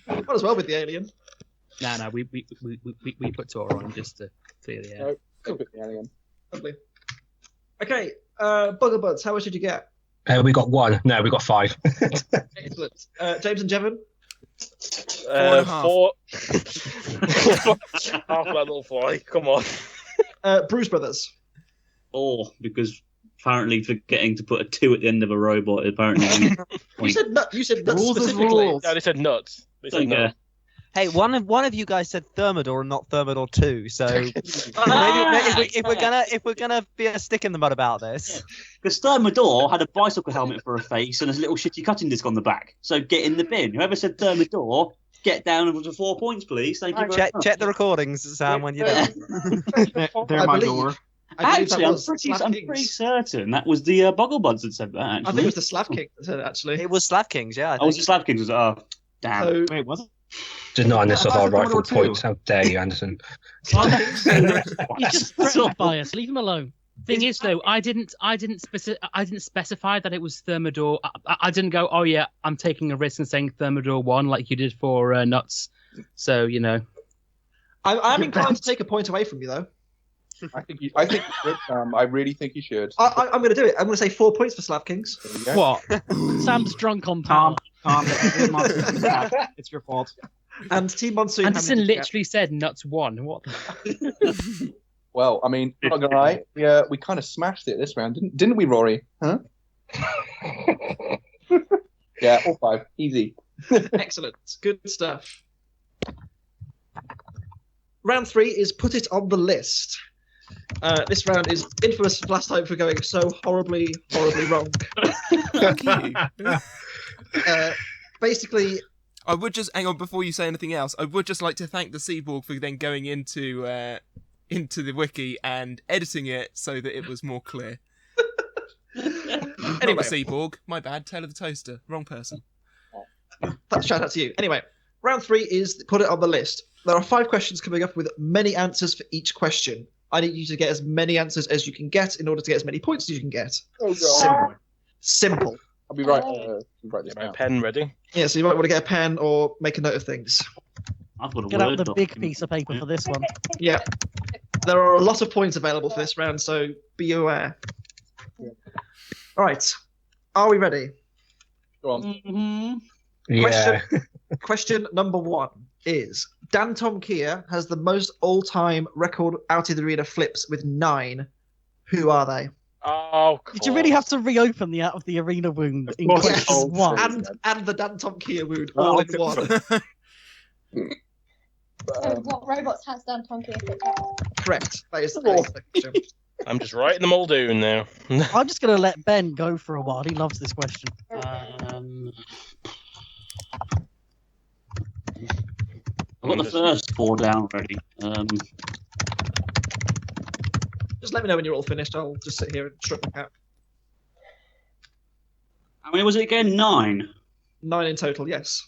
Might as well with the alien. No, we put Tora on just to clear the air. Go with the alien. Lovely. Okay, BUGGLEBUDS, how much did you get? We got 1. No, we got 5. Excellent. James and Jevan? 4. Half that little fly. Come on. Bruise Brothers? 4, because apparently forgetting to put a 2 at the end of a robot apparently. You said nuts Rules is specifically. rules. No, they said nuts. They said Yeah. nuts. Hey, one of you guys said Thermidor and not Thermidor 2, so maybe if we're gonna be a stick in the mud about this. Because Thermidor had a bicycle helmet for a face and a little shitty cutting disc on the back. So get in the bin. Whoever said Thermidor, get down and to 4 points, please. Thank you very much. Check the recordings, Sam, when you're done. They're my door. Actually, I'm pretty certain that was the BUGGLEBUDS that said that. Actually. I think it was the Slav King that said it, actually. It was Slav Kings, yeah. Was it Slav Kings? Was it? Oh, damn. So, Wait, was it? Just not on this of our rifle Thermidor 2. points. How dare you, Anderson? He's just threatened by us. Leave him alone. Thing is, though, I didn't specify that it was Thermidor. I didn't go, oh yeah, I'm taking a risk and saying Thermidor 1 like you did for Nuts. So I'm inclined to take a point away from you, though. I think you should, I really think you should. I'm going to do it. I'm going to say 4 points for Slav Kings. What? Sam's drunk on power. Tom, it's your fault. And Team Monsoon. Anderson literally said Nuts 1. What? Well, I mean, I'm not gonna lie, we kind of smashed it this round, didn't we, Rory? Huh? Yeah, all 5, easy. Excellent, good stuff. Round 3 is put it on the list. This round is infamous last time for going so horribly wrong. Thank you. Basically, I would just hang on before you say anything else. I would just like to thank the Seaborg for then going into the wiki and editing it so that it was more clear. Anyway, Seaborg, my bad. Tail of the Toaster, wrong person. Shout out to you. Anyway, round 3 is put it on the list. There are 5 questions coming up with many answers for each question. I need you to get as many answers as you can get in order to get as many points as you can get. Oh, God. Simple. I'll be right this My down. pen ready. Yeah, so you might want to get a pen or make a note of things. I've got a Get out Word the doc. big piece of paper for this one. Yeah. There are a lot of points available for this round, so be aware. All right. Are we ready? Go on. Mm-hmm. Yeah. Question number 1 is, DANTOMKIA has the most all-time record out of the arena flips with 9. Who are they? Oh, Did you really have to reopen the arena wound in question one? And the DANTOMKIA wound all in one. So what robots has DANTOMKIA fit out? Correct. That is the question. I'm just writing them all down now. I'm just going to let Ben go for a while. He loves this question. I've got the first 4 down already. Just let me know when you're all finished. I'll just sit here and strip my cap. How many was it again? 9? 9 in total, yes.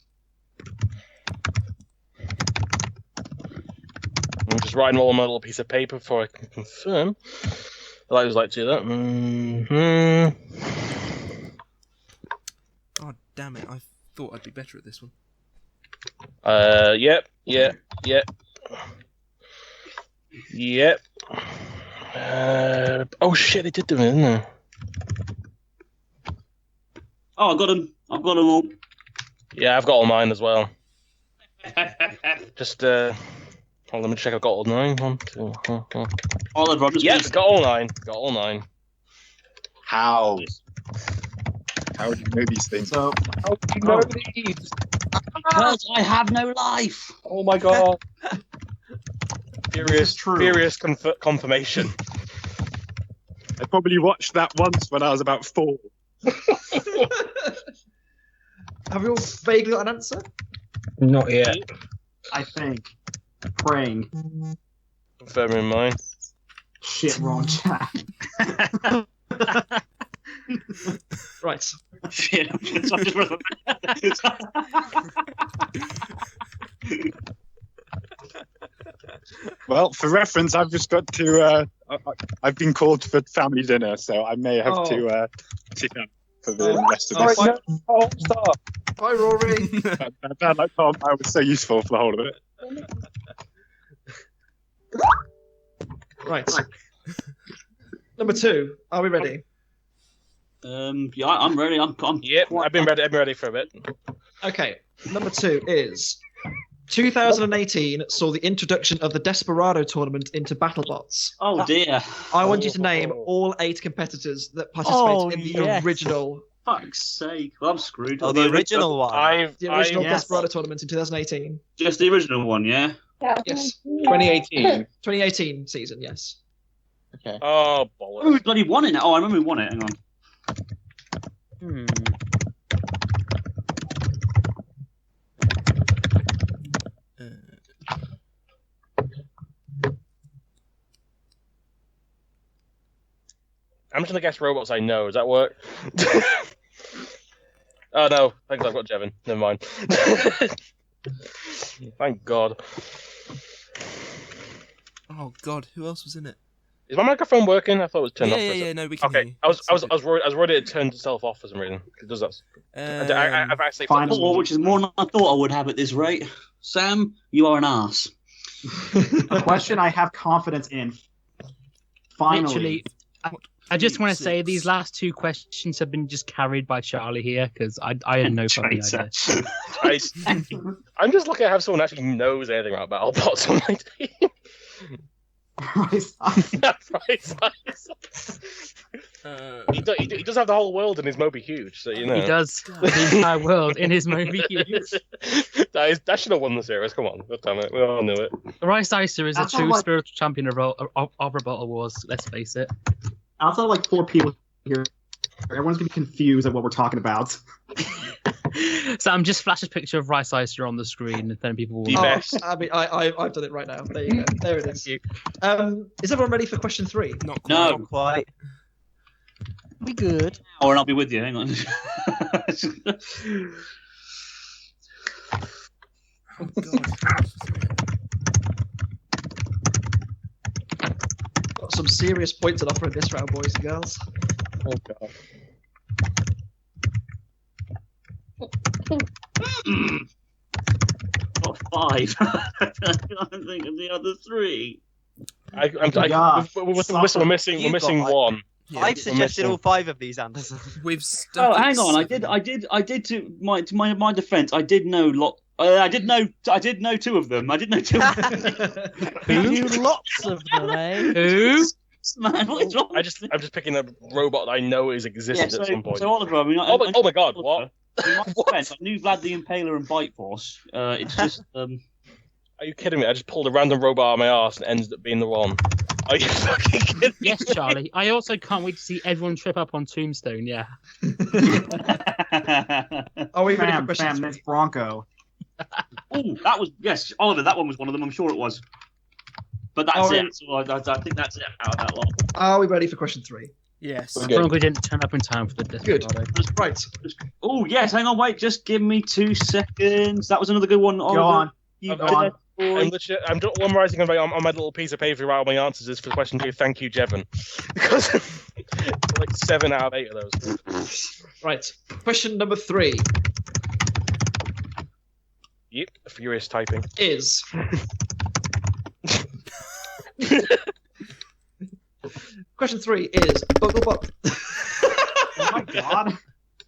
I'm just writing all on my little piece of paper before I can confirm. I always like to do that. Oh, damn it. I thought I'd be better at this one. Yep. Oh shit, they did do it, didn't they? Oh, I got them. I've got them all. Yeah, I've got all mine as well. Just hold on, let me check. I've got all 9. 1, 2, 3, 4. Yes, got all 9. Got all 9. How? How do you know these things? So, how do you know these? Because I have no life. Oh my god. Furious confirmation. I probably watched that once when I was about 4. Have you all vaguely got an answer? Not yet. I think. Praying. Confirming mine. Shit, wrong chat. Right. Shit, Well, for reference, I've just got to. I've been called for family dinner, so I may have to sit down for the rest of this. Oh, stop. Bye, Rory. Bad like Tom, I was so useful for the whole of it. Right. Number 2. Are we ready? Yeah, I'm ready. Yep, I've been ready for a bit. Okay. Number 2 is 2018 saw the introduction of the Desperado tournament into BattleBots. Oh dear. I want you to name all 8 competitors that participated in the original. Fuck's sake. Well, I'm screwed. Oh, the original one. The original Desperado tournament in 2018. Just the original one, yeah? Yes. 2018. 2018 season, yes. Okay. Oh, bollocks. Who bloody won it? Oh, I remember who won it. Hang on. I'm just gonna guess robots I know. Does that work? Oh no, thanks. I've got Jevan. Never mind. Thank God. Oh God, who else was in it? Is my microphone working? I thought it was turned off. Yeah, no, we can hear you. I was worried it turned itself off for some reason. It does that. I've actually which is more than I thought I would have at this rate. Sam, you are an arse. A question I have confidence in. Finally. Literally, I just want to say these last 2 questions have been just carried by Charlie here because I had no fucking idea. I'm just lucky to have someone actually knows anything about BattleBots on my team. He does have the whole world in his Moby Huge, so you know. He does the entire world in his Moby Huge. That should have won the series. Come on, God damn it, we all knew it. Rice Icer is a true spiritual champion of Rebuttal Wars. Let's face it. Outside like 4 people here, everyone's gonna be confused at what we're talking about. Sam, just flash a picture of Rice Icer on the screen, and then people will. I've done it right now. There you go. There it is. Is everyone ready for question 3? Not quite. Be good. Or I'll be with you. Hang on. Oh God. Got some serious points on offer in this round, boys and girls. Oh God. Got 5. I can't think of the other 3. We're missing 1. Yeah, I've suggested all 5 of these, Anderson. We've Oh, hang on. I did to my defense. I did know I did know 2 of them. I did know 2 of them. Who? Lots of them, eh? Who? man. What is wrong? I'm just picking a robot that I know is existed at some point. So Oliver, I mean, oh my god, what? In my defense, I knew Vlad the Impaler and Bite Force. It's just. Are you kidding me? I just pulled a random robot out of my arse and ended up being the one. Are you fucking kidding me? Yes, Charlie. I also can't wait to see everyone trip up on Tombstone. Yeah. Are we ready for question Sam, that's Bronco. Oh, that was yes, Oliver. That one was one of them. I'm sure it was. But that's it. So I think that's it out of that lot. Are we ready for question 3? Yes. Bronco didn't turn up in time for the Desperado. Good. Right. Oh yes, hang on, wait, just give me 2 seconds. That was another good one. Go on. I'm summarising on my little piece of paper where all my answers is for question 2. Thank you, Jevan. Because like 7 out of 8 of those. Right. Question number 3 Yep. Furious typing. is. Question 3 is BUGGLEBUDS. Oh my god.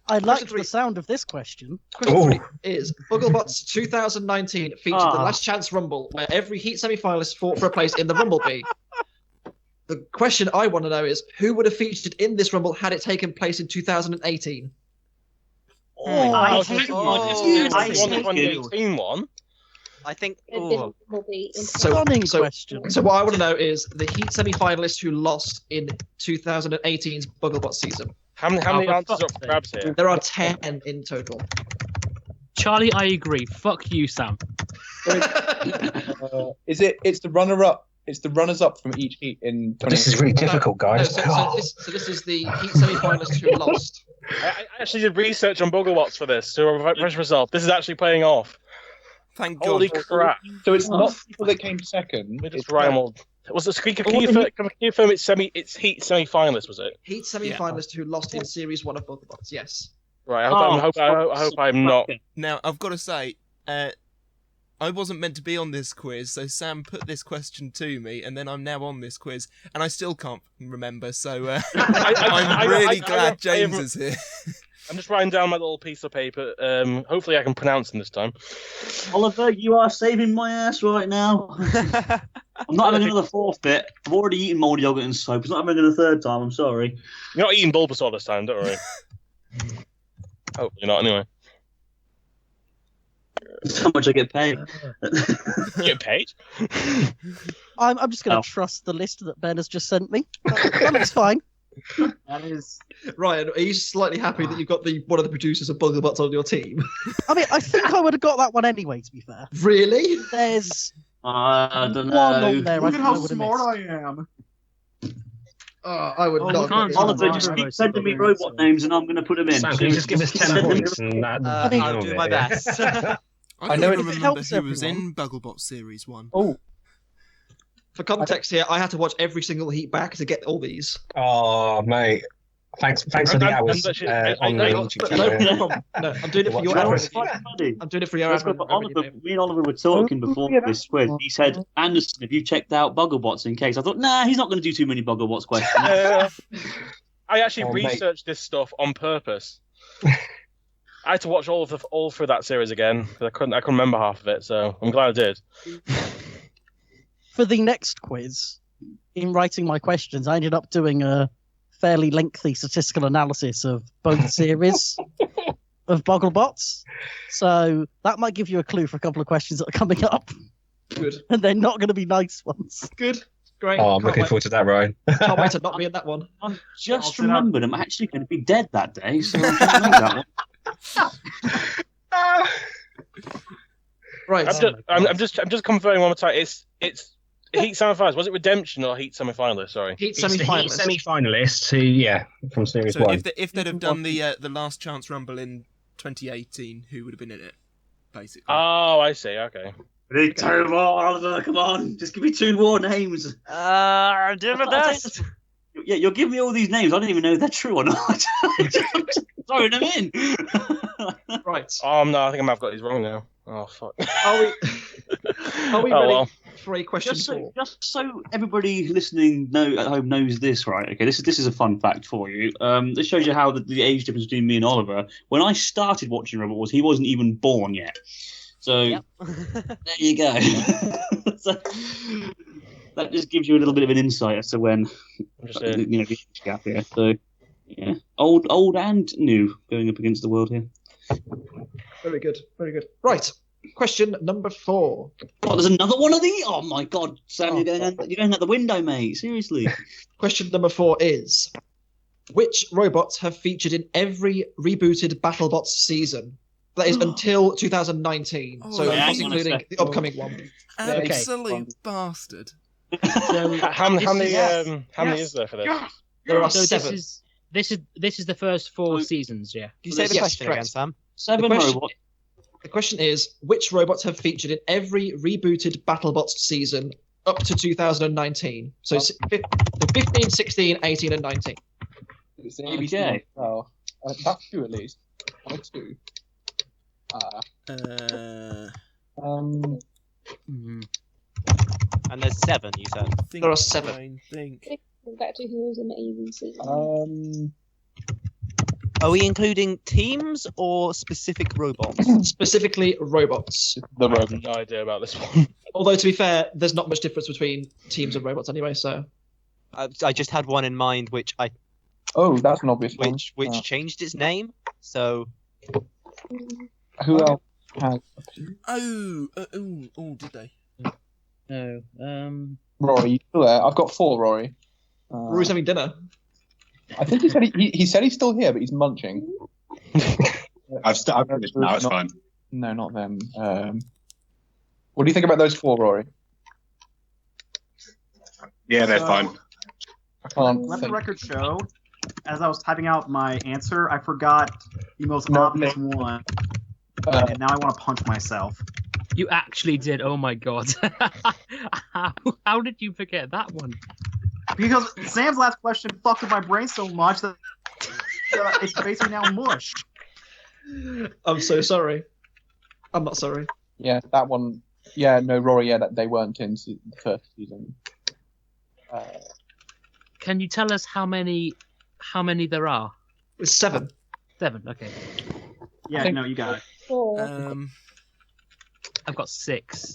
I like the sound of this question. Question 3 is BUGGLEBUDS 2019 featured the Last Chance Rumble, where every Heat semi-finalist fought for a place in the Rumblebee. The question I want to know is who would have featured in this Rumble had it taken place in 2018? I think I think. So what I want to know is the Heat semi-finalists who lost in 2018's BUGGLEBUDS season. How many answers up for grabs here? There are 10 in total. Charlie, I agree. Fuck you, Sam. It's the runner-up. It's the runners-up from each heat in. This is really difficult, guys. So this is the Heat semi-finalists who lost. I actually did research on BUGGLEBOTS for this to refresh myself. This is actually paying off. Thank God. Holy crap! So it's not people that came second. It's Ryan. Was it? Can you confirm it's Heat semi-finalist? Was it? Heat semi-finalist who lost in Series 1 of BUGGLEBUDS. Yes. Right. I hope I'm not. Now I've got to say, I wasn't meant to be on this quiz, so Sam put this question to me, and then I'm now on this quiz, and I still can't remember. So I'm really glad James is here. I'm just writing down my little piece of paper. Hopefully I can pronounce them this time. Oliver, you are saving my ass right now. I'm not having another 4th bit. I've already eaten mouldy yogurt and soap. It's not having a 3rd time. I'm sorry. You're not eating Bulbasaur this time, don't worry. Hopefully not, anyway. That's how much I get paid. You get paid? I'm just going to trust the list that Ben has just sent me. That looks fine. That is. Ryan, are you slightly happy that you've got one of the producers of BUGGLEBUDS on your team? I mean, I think I would have got that one anyway, to be fair. Really? There's I don't know. one on there. Look at how I would have smart missed. I am. I would not. Oliver, just keep sending me robot names and I'm going to put them in. Sam, can you just give us 10 points? And I'll do my best. I know remember who was in BUGGLEBOTS Series 1. Oh. For context here, I had to watch every single heat back to get all these. Oh, mate. Thanks for the hours on the YouTube channel. No problem. No, I'm doing it for your hours. I'm doing it for your hours. Me and Oliver were talking before this quiz. He said, Anderson, have you checked out BUGGLEBOTS in case? I thought, nah, he's not going to do too many BUGGLEBOTS questions. I actually researched this stuff on purpose. I had to watch all through that series again. I couldn't remember half of it, so I'm glad I did. For the next quiz, in writing my questions, I ended up doing a fairly lengthy statistical analysis of both series of BUGGLEBOTS. So that might give you a clue for a couple of questions that are coming up. Good. And they're not going to be nice ones. Good. Great. Oh, I'm looking forward to that, Ryan. Can't wait to not be in that one. I just remembered I'm actually going to be dead that day, so I can't make that one. Right. I'm just confirming one more time. It's Heat semi-finalists. Was it Redemption or Heat semi-finalists? Sorry. Heat semi-finalists. Heat semi-finalists who, from Series 1. If they'd have done the Last Chance Rumble in 2018, who would have been in it, basically? Oh, I see. Okay. We need 2 more, Oliver. Come on, just give me 2 more names. I'm doing my best. Yeah, you're giving me all these names. I don't even know if they're true or not. I'm just throwing them in. Right. Oh no, I think I might have got these wrong now. Oh fuck. Are we ready for a question? Just so everybody listening at home knows this, right? Okay, this is a fun fact for you. This shows you how the age difference between me and Oliver. When I started watching Robot Wars, he wasn't even born yet. So there you go. So, that just gives you a little bit of an insight as to when the age gap here. So yeah, old and new going up against the world here. Very good, very good. Right, question number 4. Oh, there's another one of these. Oh my God, Sam, you're going out the window, mate. Seriously. Question number 4 is: which robots have featured in every rebooted BattleBots season? That is until 2019, so not including the upcoming one. Absolute bastard. So How many is there for this? There are so 7. This is the first 4 seasons, yeah. Can you say the question again, Sam? 7 robots. The question is, which robots have featured in every rebooted BattleBots season up to 2019? So 15, 16, 18, and 19. It's the ABC Okay. one. Oh, that's 2 at least. 2. And there's 7, you said. There are 7. I think. Back to who was amazing season. Are we including teams or specific robots? Specifically robots. The I have robot. no idea about this one. Although, to be fair, there's not much difference between teams and robots anyway, so... I just had one in mind which Oh, that's an obvious one. which changed its name. So Who else has? Did they? No. Rory, you still there? I've got 4, Rory. Rory's having dinner. I think he said he said he's still here, but he's munching. I've finished now. It's fine. No, not them. What do you think about those 4, Rory? Yeah, they're fine. I can't Let the think. record show, as I was typing out my answer, I forgot the most obvious one. And now I want to punch myself. You actually did. Oh my God. How did you forget that one? Because Sam's last question fucked with my brain so much that it's basically now mush. I'm so sorry. I'm not sorry. Yeah, that one. Yeah, no, Rory. Yeah, that they weren't in the first season. Can you tell us how many there are? It's 7. 7. Okay. Yeah, no, you got it. 4. I've got 6.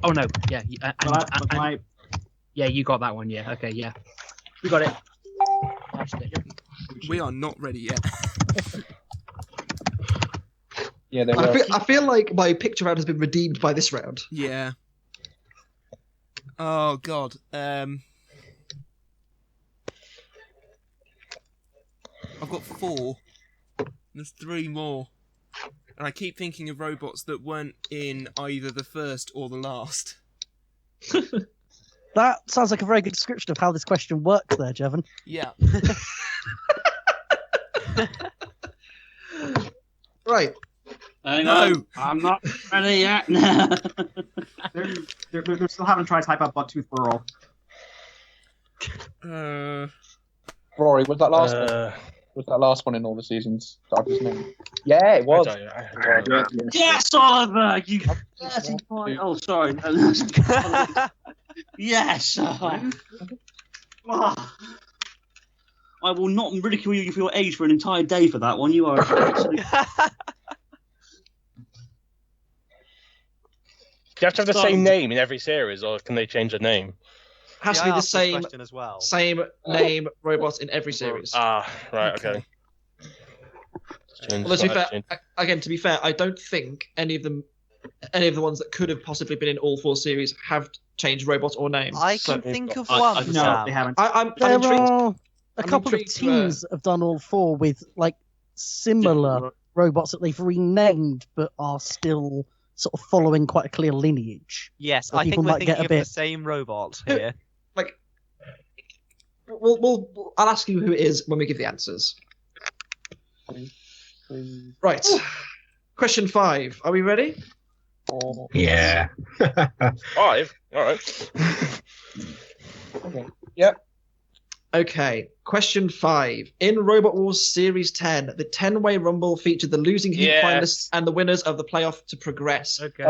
Oh no. Yeah. Yeah, you got that one. Yeah. Okay. Yeah. We got it. We are not ready yet. Yeah, they were. I feel like my picture round has been redeemed by this round. Yeah. Oh God. I've got 4. There's 3 more, and I keep thinking of robots that weren't in either the first or the last. That sounds like a very good description of how this question works there, Jevan. Yeah. Right. No, I'm not ready yet. They're still having to try to type out Bucktooth Burl. Rory, was that last one? Was that last one in all the seasons that I've just named? Yeah, it was. Yes, Oliver, you dirty boy. Oh, sorry. Yes. I will not ridicule you for your age for an entire day for that one. You are absolutely... Do you have to have the same name in every series, or can they change the name? Has to be the same as well. Same name robot in every series. Ah, right, okay. Well, to be fair, I don't think any of the ones that could have possibly been in all 4 series have changed robot or name. I can think of one. No, they haven't. I'm There intrigued. are a I'm couple of intrigued, teams that have done all 4 with like similar robots that they've renamed but are still sort of following quite a clear lineage. Yes, So I think people we're might get thinking a of bit. the same robot here. I'll ask you who it is when we give the answers. Right. Question 5. Are we ready? Yeah. 5? Alright. Okay. Yep. Okay. Question 5. In Robot Wars Series 10, the 10-way rumble featured the losing heat finalists and the winners of the playoff to progress. Okay.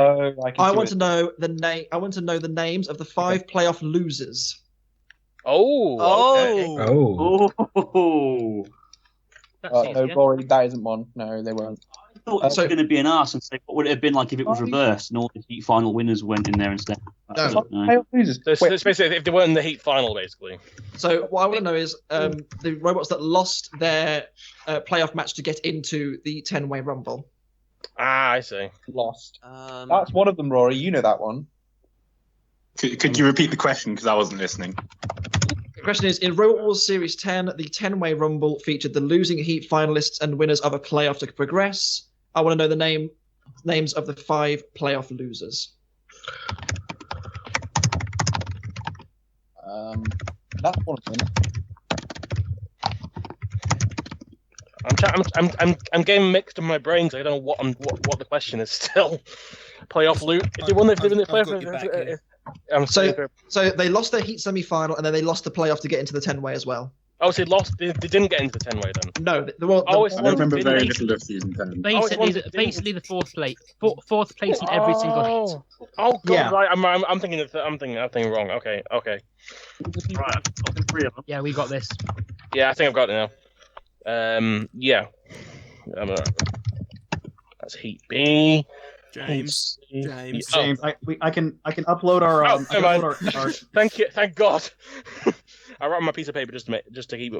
I want to know the name. I want to know the names of the 5 playoff losers. Oh. No, Rory, that isn't one. No, they weren't. thought it was going to be an arse and say what would it have been like if it was reversed and all the heat final winners went in there instead. So it's basically if they weren't in the heat final, basically. So what I want to know is the robots that lost their playoff match to get into the 10-way rumble. Ah, I see. Lost. That's one of them, Rory. You know that one. Could you repeat the question because I wasn't listening? The question is, in Robot Wars Series 10, the 10-way rumble featured the losing heat finalists and winners of a playoff to progress. I want to know the names of the 5 playoff losers. That's one of them. I'm getting mixed in my brain, so I don't know what the question is still. Playoff loot. If they won the playoff. So they lost their heat semi-final and then they lost the playoff to get into the 10-way as well. Oh, so they lost. They didn't get into the 10-way then. No, I remember very little of season 10. Basically, the fourth place in every single heat. Oh god, Yeah. right. I'm thinking wrong. Okay. Right, I've got 3 of them. Yeah, we got this. Yeah, I think I've got it now. Yeah. That's heat B. James. James, I can upload our. Thank you. Thank God. I wrote on my piece of paper just to keep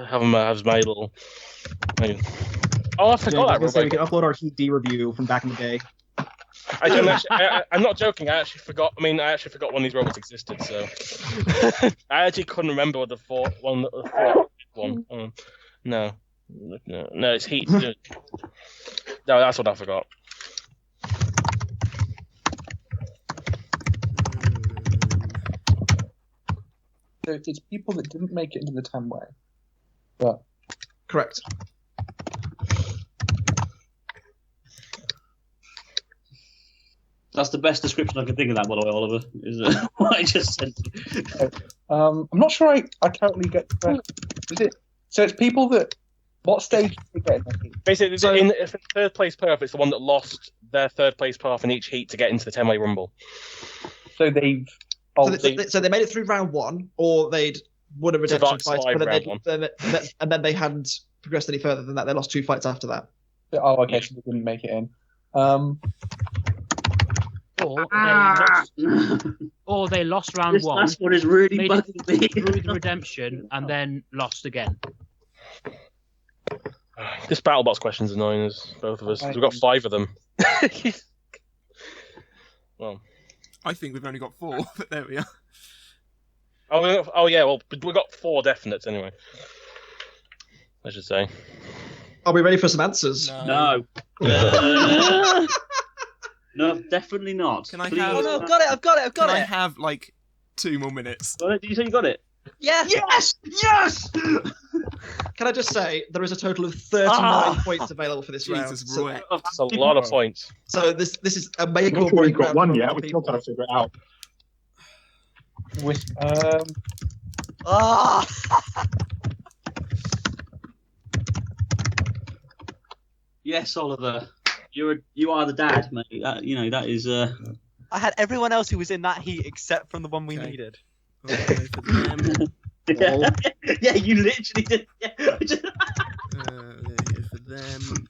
have them as my little. Oh, I forgot that. We can upload our Heat D review from back in the day. I don't actually. I'm not joking. I actually forgot. I actually forgot when these robots existed. So I actually couldn't remember what the fourth one. No, it's Heat. No, that's what I forgot. So it's people that didn't make it into the 10-way. But correct. That's the best description I can think of that, by the way, Oliver. Is what I just said. I'm not sure I currently get. Is it? So it's people that. What stage did they get in that heat? Basically, in third place playoff, it's the one that lost their third place playoff in each heat to get into the 10-way rumble. So they've. So they made it through round 1, or they'd won a redemption fight, and then they hadn't progressed any further than that. They lost 2 fights after that. Oh, okay, so they didn't make it in. Or they lost round 1. That's what is really made bugging me. it through the redemption and then lost again. This BattleBots question's annoying as both of us. We've got 5 of them. Well, I think we've only got 4, but there we are. Oh yeah, well, we've got 4 definites anyway. I should say. Are we ready for some answers? No. No, definitely not. Can I Please. have? Oh, no, I've got it. Can I have like 2 more minutes? Did you say you got it? Yeah. Yes! Can I just say there is a total of 39 points available for this round. Jesus, right. That's a lot of points. So this is a make I'm or not sure we've break got round one for a yet. lot of We're still people. trying to figure it out. Yes, Oliver. You are the dad, mate. That is. I had everyone else who was in that heat except from the one we needed. Yeah, you literally did. Yeah. For them.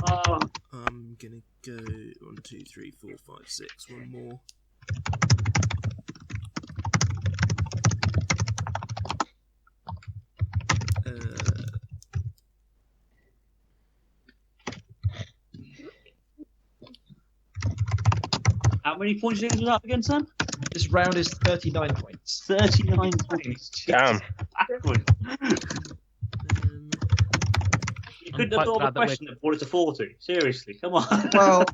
I'm gonna go 1, 2, 3, 4, 5, 6. One more. How many points was that again, son? This round is 39 points. 39 points. Damn. You couldn't have thought of a question that brought it to 40. Seriously, come on. Well,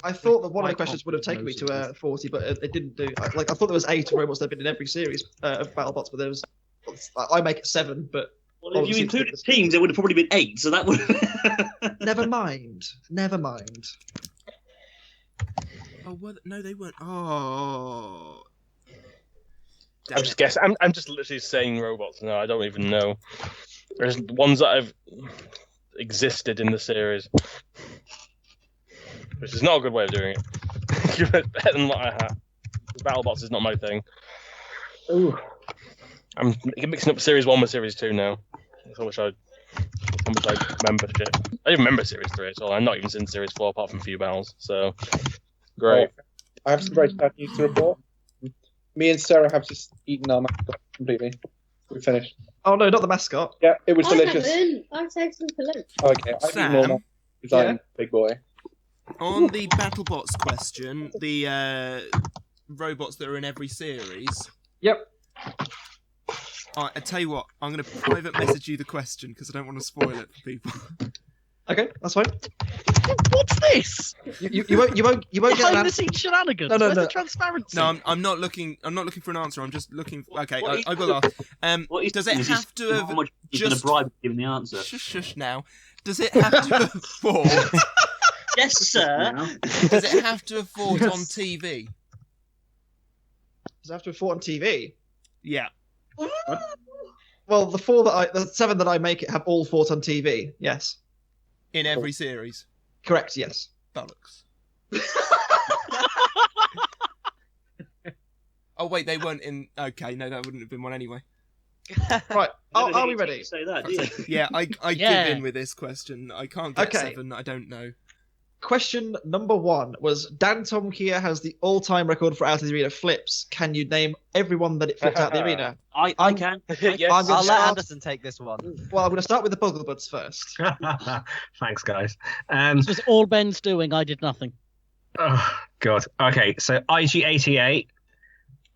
I thought that one of the questions would have taken me to 40, but it didn't do. I thought there was 8 robots that have been in every series of BattleBots, but there was. I make it 7, but. Well, if you included teams, it would have probably been 8. So that would. Never mind. Oh, well, no, they weren't. Oh. I'm just guessing. I'm just literally saying robots now. I don't even know. There's ones that have existed in the series, which is not a good way of doing it. You're better than what I have. BattleBots is not my thing. Ooh. I'm mixing up Series 1 with Series 2 now. I wish I'd much I remember shit. I didn't remember Series 3 at all. I'm not even seen Series 4 apart from a few battles. So, great. I have some very sad news to report. Me and Sarah have just eaten our mascot completely. We finished. Oh no, not the mascot. Yeah, it was delicious. I've saved some for lunch. Okay, I've eaten more now because I'm a big boy. On the BattleBots question, the robots that are in every series. Yep. I tell you what, I'm going to private message you the question because I don't want to spoil it for people. Okay, that's fine. What's this? You won't get an Behind the answer. scenes shenanigans. No, Where's the transparency? No, I'm not looking. I'm not looking for an answer. I'm just looking. Okay, I will ask. Does it have to have How much just going to bribe given the answer? Shush now. Does it have to have fought? Yes, sir. Does it have to have fought on TV? Does it have to have fought on TV? Yeah. Well, the 7 that I make it have all fought on TV. Yes. In every series. Correct. Yes. Bollocks. Oh wait, they weren't in. Okay, no, that wouldn't have been one anyway. Right. Are we ready? Say that, do you? Yeah, I Yeah. give in with this question. I can't get Okay. 7. I don't know. Question number 1 was DANTOMKIA has the all-time record for out of the arena flips. Can you name everyone that it flipped out the arena? I can. Yes. I'm gonna I'll let start- Anderson take this one. Well, I'm going to start with the BUGGLEBUDS first. Thanks, guys. This was all Ben's doing. I did nothing. Oh, God. Okay, so IG88,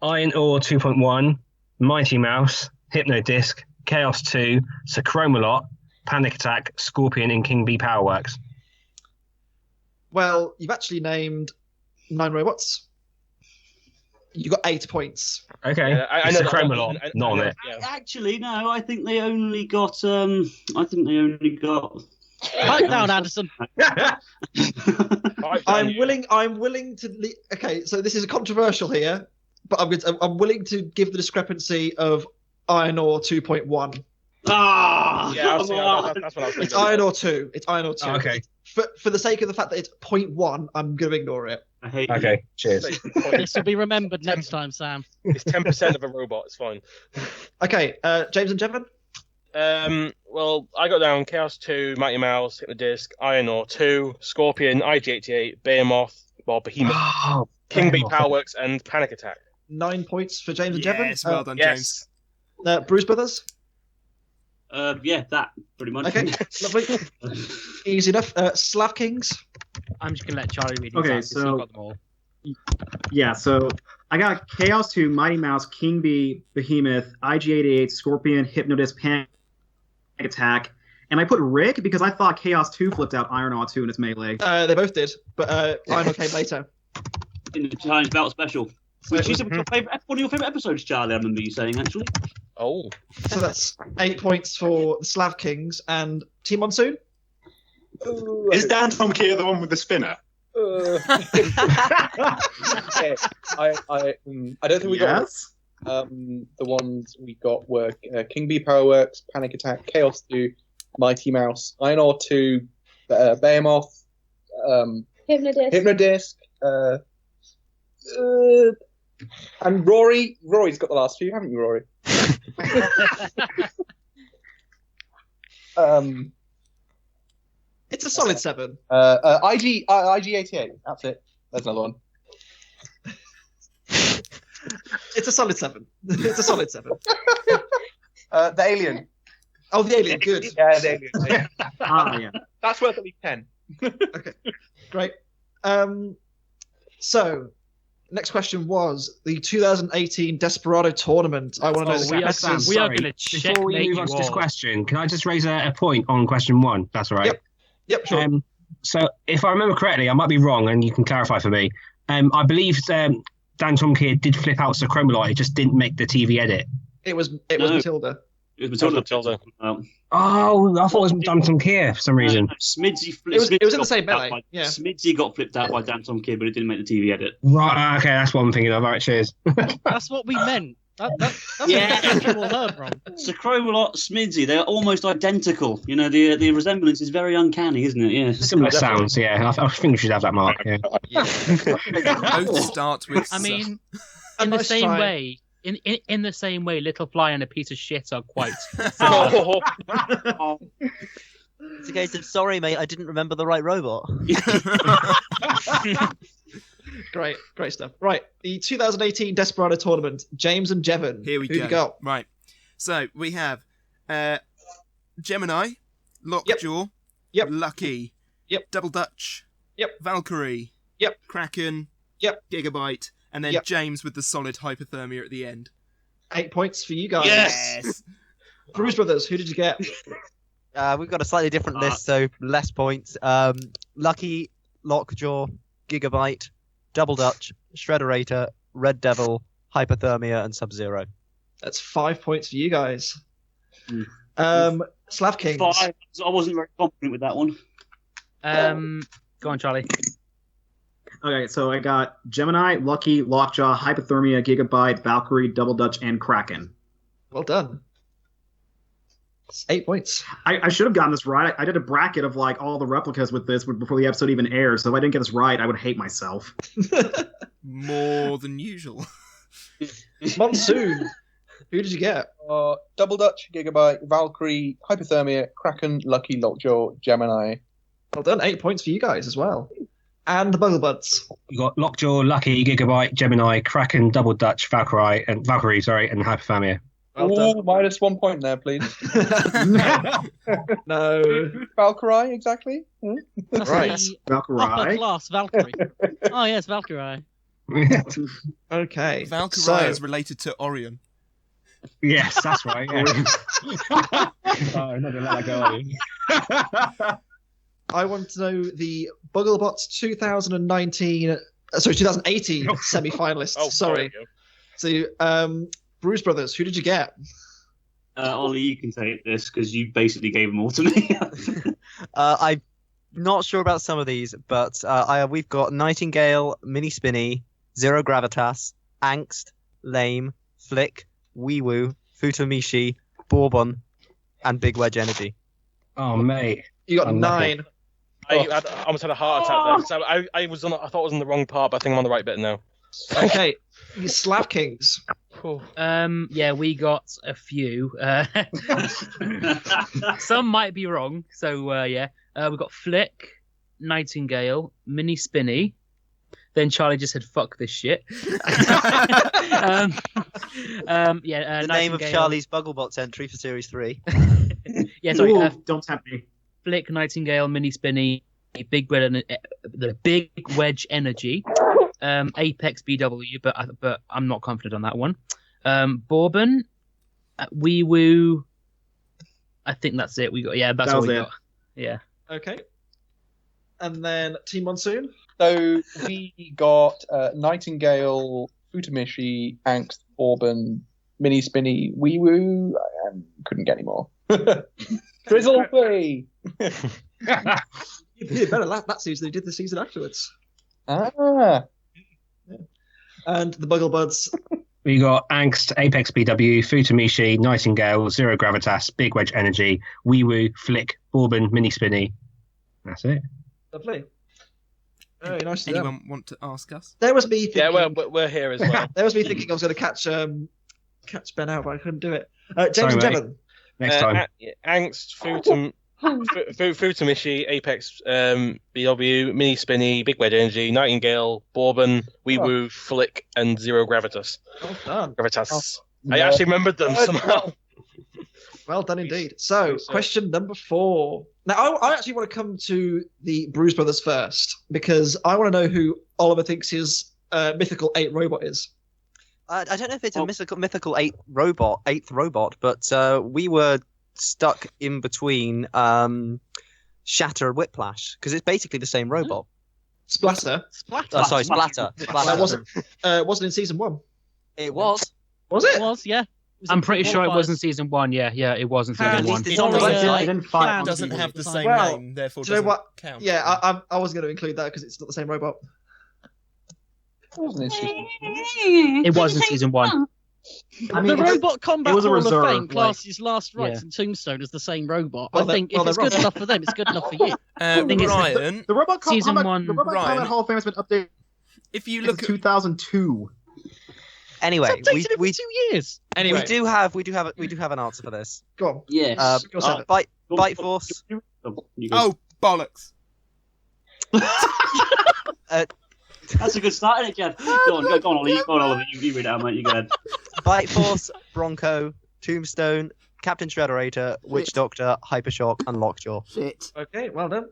Iron Ore 2.1, Mighty Mouse, Hypnodisc, Chaos 2, Sacromalot, Panic Attack, Scorpion, and King Bee Powerworks. Well, you've actually named 9 robots. You got 8 points. Okay, Yeah, I know that. Sacromalot, not on it. Yeah. Actually, no. I think they only got. Pipe Pipe down, Anderson. I'm willing to. Okay, so this is controversial here, but I'm willing to give the discrepancy of Iron Ore 2.1. Ah, Yeah, come that's on. what I was It's thinking. Iron Ore 2. It's Iron Ore 2. Okay, For the sake of the fact that it's 0.1, I'm going to ignore it. I hate you. okay, cheers. This will be remembered next time, Sam. It's 10% of a robot. It's fine. Okay, James and Jevan? Well, I got down Chaos 2, Mighty Mouse, Hypnodisc, Iron Ore 2, Scorpion, IG88, Behemoth, Behemoth, Oh, King Bee Behemoth. Powerworks, and Panic Attack. 9 points for James and Jevan. Yes, well done, James. Yes. Bruce Brothers? Yeah, that pretty much. Okay, lovely. Easy enough. SLAV Kings? I'm just gonna let Charlie read these Okay, out 'cause he so- got them all. Yeah, so I got Chaos 2, Mighty Mouse, King Bee, Behemoth, IG88, Scorpion, Hypnodisc, Panic Attack, and I put Rick because I thought Chaos 2 flipped out Iron Ore 2 in its melee. They both did, but Iron Ore came later. In the Challenge Battle Special. Which is one of your favourite episodes, Charlie, I remember you saying, actually. Oh. So that's 8 points for the SLAV Kings and Team Monsoon. Is DANTOMKIA the one with the spinner? Okay, I don't think we got. The ones we got were King Bee Powerworks, Panic Attack, Chaos 2, Mighty Mouse, Iron Ore 2, Behemoth, Hypnodisc, and Rory. Rory's got the last few, haven't you, Rory? It's a solid 7. IG88. That's it. There's another one. It's a solid 7. It's a solid 7. The Alien. Oh, the Alien. Good. Yeah, the Alien. Yeah. That's worth at least 10. Okay, great. So, next question was the 2018 Desperado tournament. I want to know the questions. we are going to check. Before we move on to this question, can I just raise a point on question 1? That's all right. Yep, sure. So, if I remember correctly, I might be wrong, and you can clarify for me. I believe DANTOMKIA did flip out Sacromalot. It just didn't make the TV edit. It was Matilda. It was Matilda. Oh, I thought it was DANTOMKIA for some reason. Smidsy It was in the same melee. Yeah. Smidsy got flipped out by DANTOMKIA, but it didn't make the TV edit. Right, okay, that's what I'm thinking of. All right, cheers. That's what we meant. That's Yeah. what people heard wrong. Sacromalot, Smidsy, they're almost identical. You know, the resemblance is very uncanny, isn't it? Yeah. Similar sounds, yeah. I think we should have that mark. Yeah. Both start with. I mean, A in the nice same try. way, in the same way, Little Fly and a piece of shit are quite. Oh. It's a case of sorry, mate. I didn't remember the right robot. Great stuff. Right, the 2018 Desperado tournament. James and Jevan. Here we Who go. you got? Right. So we have Gemini, Lockjaw, Lucky, Double Dutch, Valkyrie, Kraken, Gigabyte, and then James with the solid hypothermia at the end. 8 points for you guys. Yes. Bruise Brothers, who did you get? We've got a slightly different list, so less points. Lucky, Lockjaw, Gigabyte, Double Dutch, Shredderator, Red Devil, Hypothermia, and Sub-Zero. That's 5 points for you guys. Slav Kings. 5. I wasn't very confident with that one. Go on, Charlie. Okay, so I got Gemini, Lucky, Lockjaw, Hypothermia, Gigabyte, Valkyrie, Double Dutch, and Kraken. Well done. It's 8 points. I should have gotten this right. I did a bracket of like all the replicas with this before the episode even aired, so if I didn't get this right, I would hate myself. More than usual. Monsoon, who did you get? Double Dutch, Gigabyte, Valkyrie, Hypothermia, Kraken, Lucky, Lockjaw, Gemini. Well done. 8 points for you guys as well. And the BUGGLEBUDS. You got Lockjaw, Lucky, Gigabyte, Gemini, Kraken, Double Dutch, Valkyrie, and Hypothermia. Well minus 1 point there, please. No. Valkyrie, exactly. That's Right. Valkyrie. Upper class Valkyrie. Oh, yes, Valkyrie. Okay. Valkyrie is related to Orion. Yes, that's right. Yeah. I'm not going to let that go, are you? I want to know the BUGGLEBOTS 2018 semi-finalists. Oh, sorry. So, Bruise Brothers, who did you get? Ollie, you can take this because you basically gave them all to me. I'm not sure about some of these, but we've got Nightingale, Mini Spinny, Zero Gravitas, Angst, Lame, Flick, Wee Woo, Futomishi, Bourbon, and Big Wedge Energy. Oh, mate. You got 9. I almost had a heart attack there. So I thought I was on the wrong part, but I think I'm on the right bit now. Okay. You Slav Kings. Yeah, we got a few. Some might be wrong. So yeah, we got Flick, Nightingale, Mini Spinny. Then Charlie just said, "Fuck this shit." Yeah. The name of Charlie's BUGGLEBOTS entry for Series 3. Yeah, sorry. Ooh, don't tempt me. Flick, Nightingale, Mini Spinny, Big Wedge Energy, Apex BW, but I'm not confident on that one. Bourbon, Wee Woo. I think that's it. That's all we got. Yeah. Okay. And then Team Monsoon. So we got Nightingale, Futomishi, Angst, Bourbon, Mini Spinny, Wee Woo. Couldn't get any more. Drizzle free. You did better that season than you did the season afterwards. Ah. And the BUGGLEBUDS. We got Angst, Apex BW, Futomishi, Nightingale, Zero Gravitas, Big Wedge Energy, Wee Woo, Flick, Bourbon, Mini Spinny. That's it. Lovely. Very nice to Anyone want to ask us? There was me thinking... Yeah, we're here as well. There was me thinking I was going to catch Ben out, but I couldn't do it. James and Jevan. Next time. Angst, Futomishi, Apex BW, Mini Spinny, Big Wedge Energy, Nightingale, Bourbon, Wee Woo, Flick, and Zero Gravitas. Well done. Gravitas. I actually remembered them somehow. Well done indeed. So, question number 4. Now, I actually want to come to the Bruise Brothers first, because I want to know who Oliver thinks his mythical 8 robot is. I don't know if it's a mythical 8th robot, but we were stuck in between Shatter and Whiplash, because it's basically the same robot. Splatter. Sorry, Splatter. That wasn't in season 1. It was. Was it? It was, yeah. I'm pretty sure it was in season 1. Yeah, it was in season 1. It's on the website. It doesn't have the same name, therefore do you know doesn't what? count. Yeah, I was going to include that because it's not the same robot. It was in season 1. I mean, the Robot Combat it was a Hall of reserve, Fame classes Last Rites Yeah. and Tombstone as the same robot. Well, I think if it's good enough for them, it's good enough for you. Ryan, the Robot Season Combat, one, the Robot Ryan. Combat Hall of Fame has been updated. if you Look look at 2002. Anyway, It's updated every 2 years. Anyway, we do have an answer for this. go on. Yes. Go on, Sam. Bite Force, Oh, bollocks. That's a good start, isn't it, Jeff? Go on, Ollie. Go on, Oliver. You read it out, mate. You go ahead. Bite Force, Bronco, Tombstone, Captain Shredderator, Witch Doctor, Hypershock, and Lockjaw. Shit. Okay, well done. Is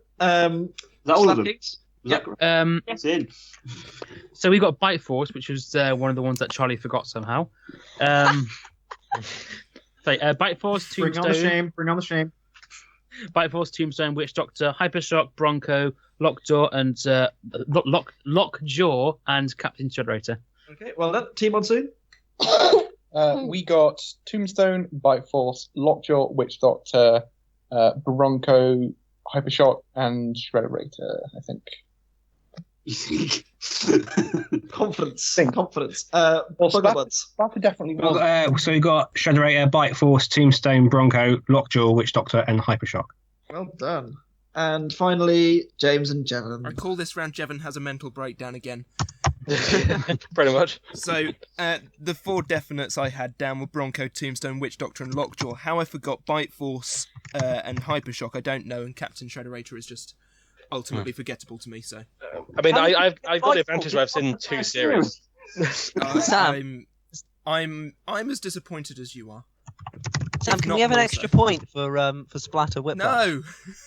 that all of them? Yep. Yes, in. So we got Bite Force, which was one of the ones that Charlie forgot somehow. Bite Force, Tombstone. Bring on the shame. Bite Force, Tombstone, Witch Doctor, Hypershock, Bronco, Lockjaw, and Lockjaw, and Captain Shredderator. Okay, well done. Team Monsoon. We got Tombstone, Bite Force, Lockjaw, Witch Doctor, Bronco, Hypershock, and Shredderator, I think. Confidence. BUGGLEBUDS. That definitely So you got Shredderator, Bite Force, Tombstone, Bronco, Lockjaw, Witch Doctor, and Hypershock. Well done. And finally, James and Jevan. I call this round Jevan has a mental breakdown again. Pretty much. So, the 4 definites I had down were Bronco, Tombstone, Witch Doctor, and Lockjaw. How I forgot Bite Force and Hypershock, I don't know, and Captain Shredderator is just ultimately forgettable to me. So, I mean, I've got the advantage where I've seen 2 series. Sam, I'm as disappointed as you are. Sam, can we have an extra point for Splatter Whiplash?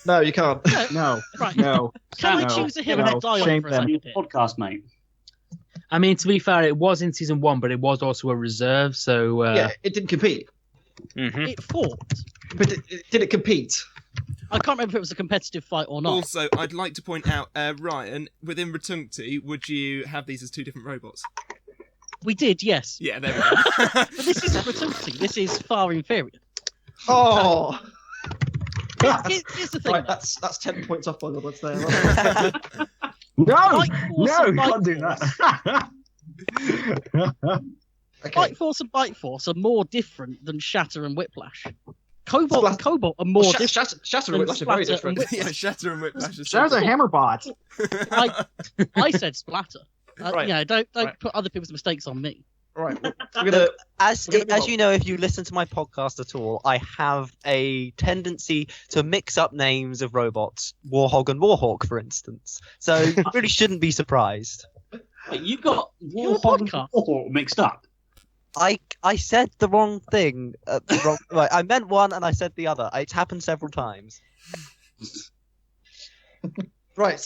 No, you can't. No. Right. No. Can we choose a him and a die on for a second here? Podcast, mate. I mean, to be fair, it was in season 1, but it was also a reserve, so... Yeah, it didn't compete. It fought. But did it compete? I can't remember if it was a competitive fight or not. Also, I'd like to point out, Ryan, within Ratunkti, would you have these as 2 different robots? We did, yes. Yeah, there we go. But this isn't Ratunkti. This is far inferior. Oh! Here's the thing. Right, that's 10 points off BUGGLEBUDS there. No, you can't do that. Okay. Bite Force and Bite Force are more different than Shatter and Whiplash. Cobalt and Cobalt are more different. Shatter and Whiplash are very different. Yeah, Shatter and Whiplash. There's a Hammerbot. I said Splatter. Right. Yeah, don't put other people's mistakes on me. Right. We're gonna, as you know, if you listen to my podcast at all, I have a tendency to mix up names of robots, Warhog and Warhawk, for instance. So you really shouldn't be surprised. Wait, you got Warhog and Warhawk mixed up. I said the wrong thing. Right, I meant one and I said the other. It's happened several times. right.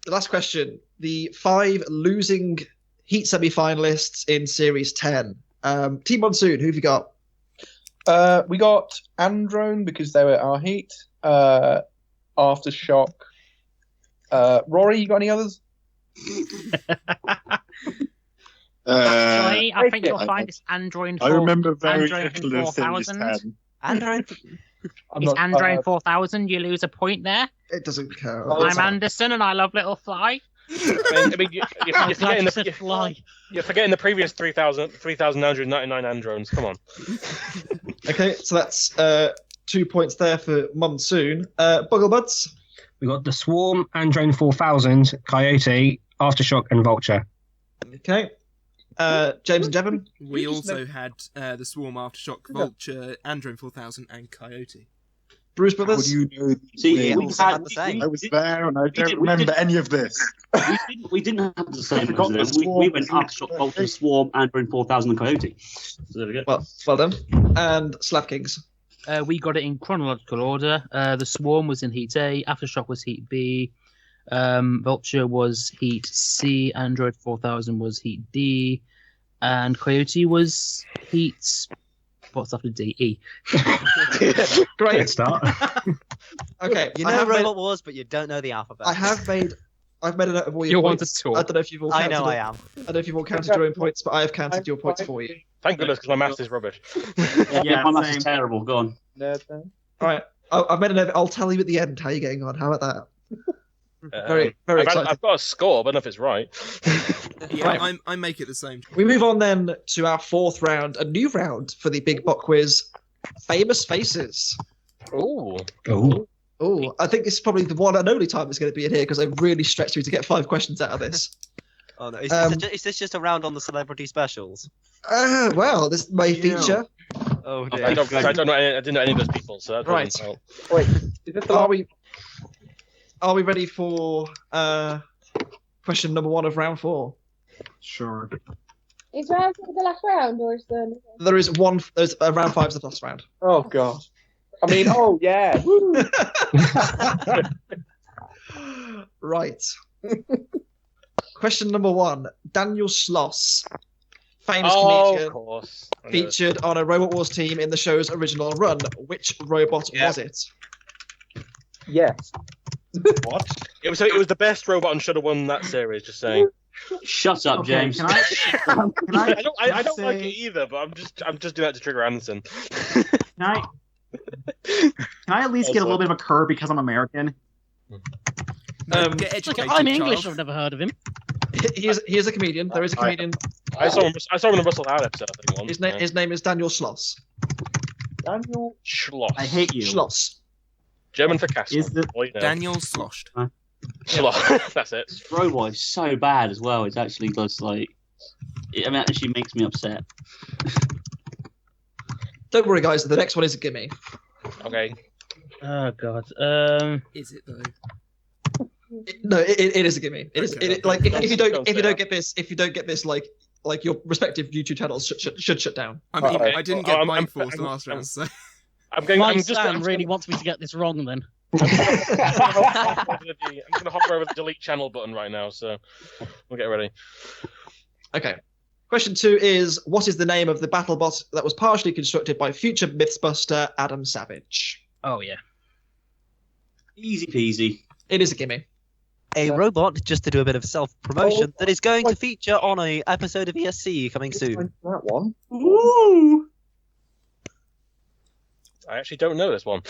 The last question. The 5 losing Heat semi-finalists in Series 10. Team Monsoon, who have you got? We got Androne because they were our Heat. Aftershock. Rory, you got any others? Actually, I think you'll find this Android 4. I remember very Android little of Series 10. Android. Is Android 4000? You lose a point there. It doesn't count. I'm Anderson, and I love Little Fly. I mean, you're forgetting the previous 3,999 andrones. Come on. Okay, so that's 2 points there for Monsoon. BUGGLEBUDS. We got the Swarm, Androne 4000, Coyote, Aftershock, and Vulture. Okay. James and Jevan. We also had the Swarm, Aftershock, Vulture, Androne 4000, and Coyote. Bruce Brothers. How do you know? See, I was there and I don't remember any of this. We didn't have the same residents. We went Aftershock, Vulture, Swarm, Androne 4000, and Coyote. So there we go. Well done. And SLAV Kings. We got it in chronological order. The Swarm was in Heat A, Aftershock was Heat B, Vulture was Heat C, Android 4000 was Heat D, and Coyote was Heat... What's after D? E. Great start. Okay, you know Robot Wars, but you don't know the alphabet. I've made a note of all your points. I don't know if you've all counted. I am. I don't know if you've all counted your own points, but I have counted your points for you. Thank goodness, because my maths is rubbish. Yeah, my maths is terrible. Go on. All right, I've made a note. I'll tell you at the end how you're getting on. How about that? Very exciting. I've got a score, but I don't know if it's right. Yeah, right. I make it the same. We move on then to our 4th round, a new round for the Big Bot Quiz, Famous Faces. Ooh. I think this is probably the one and only time it's going to be in here because they really stretched me to get 5 questions out of this. Oh no! Is this just a round on the celebrity specials? Well, this may feature. Oh dear. I didn't know any of those people, so that right. doesn't help. Wait, Are we ready for question number 1 of round 4? Sure. Is round 4 the last round, or is there? There is one. There's round 5 is the last round. Oh god. I mean, oh yeah. Woo. Right. Question number 1. Daniel Schloss, famous comedian, of course. featured on a Robot Wars team in the show's original run. Which robot was it? Yes. What? It was the best robot and should have won that series. Just saying. Shut up, Okay, James. can I I don't like it say- either, but I'm just doing that to trigger Anderson. Can I at least get a little bit of a curve because I'm American? Get It's like, educated, I'm English. child. I've never heard of him. He is a comedian. There is a comedian. I saw him in the Russell Howard episode. I think once. His name is Daniel Schloss. Daniel Schloss. I hate you. Schloss. German for castle. Is the Daniel Sloshed. Schloss. That's it. This robot is so bad as well. It's actually just like, I mean, it actually makes me upset. Don't worry, guys. The next one is a gimme. Okay. Oh god. Is it though? No, it is a gimme. It is. Okay. Like if you don't get this, like your respective YouTube channels should shut down. I mean, I didn't get mine I'm- forced the last round, so. I'm going. My I'm just. Sam I'm really wants me to get this wrong. Then I'm going to hover over the delete channel button right now, so we'll get ready. Okay. Question 2 is, what is the name of the BattleBot that was partially constructed by future Mythbuster Adam Savage? Oh yeah. Easy peasy. It is a gimme. A robot, just to do a bit of self-promotion, that is going to feature on a episode of ESC coming soon. That one. Woo! I actually don't know this one.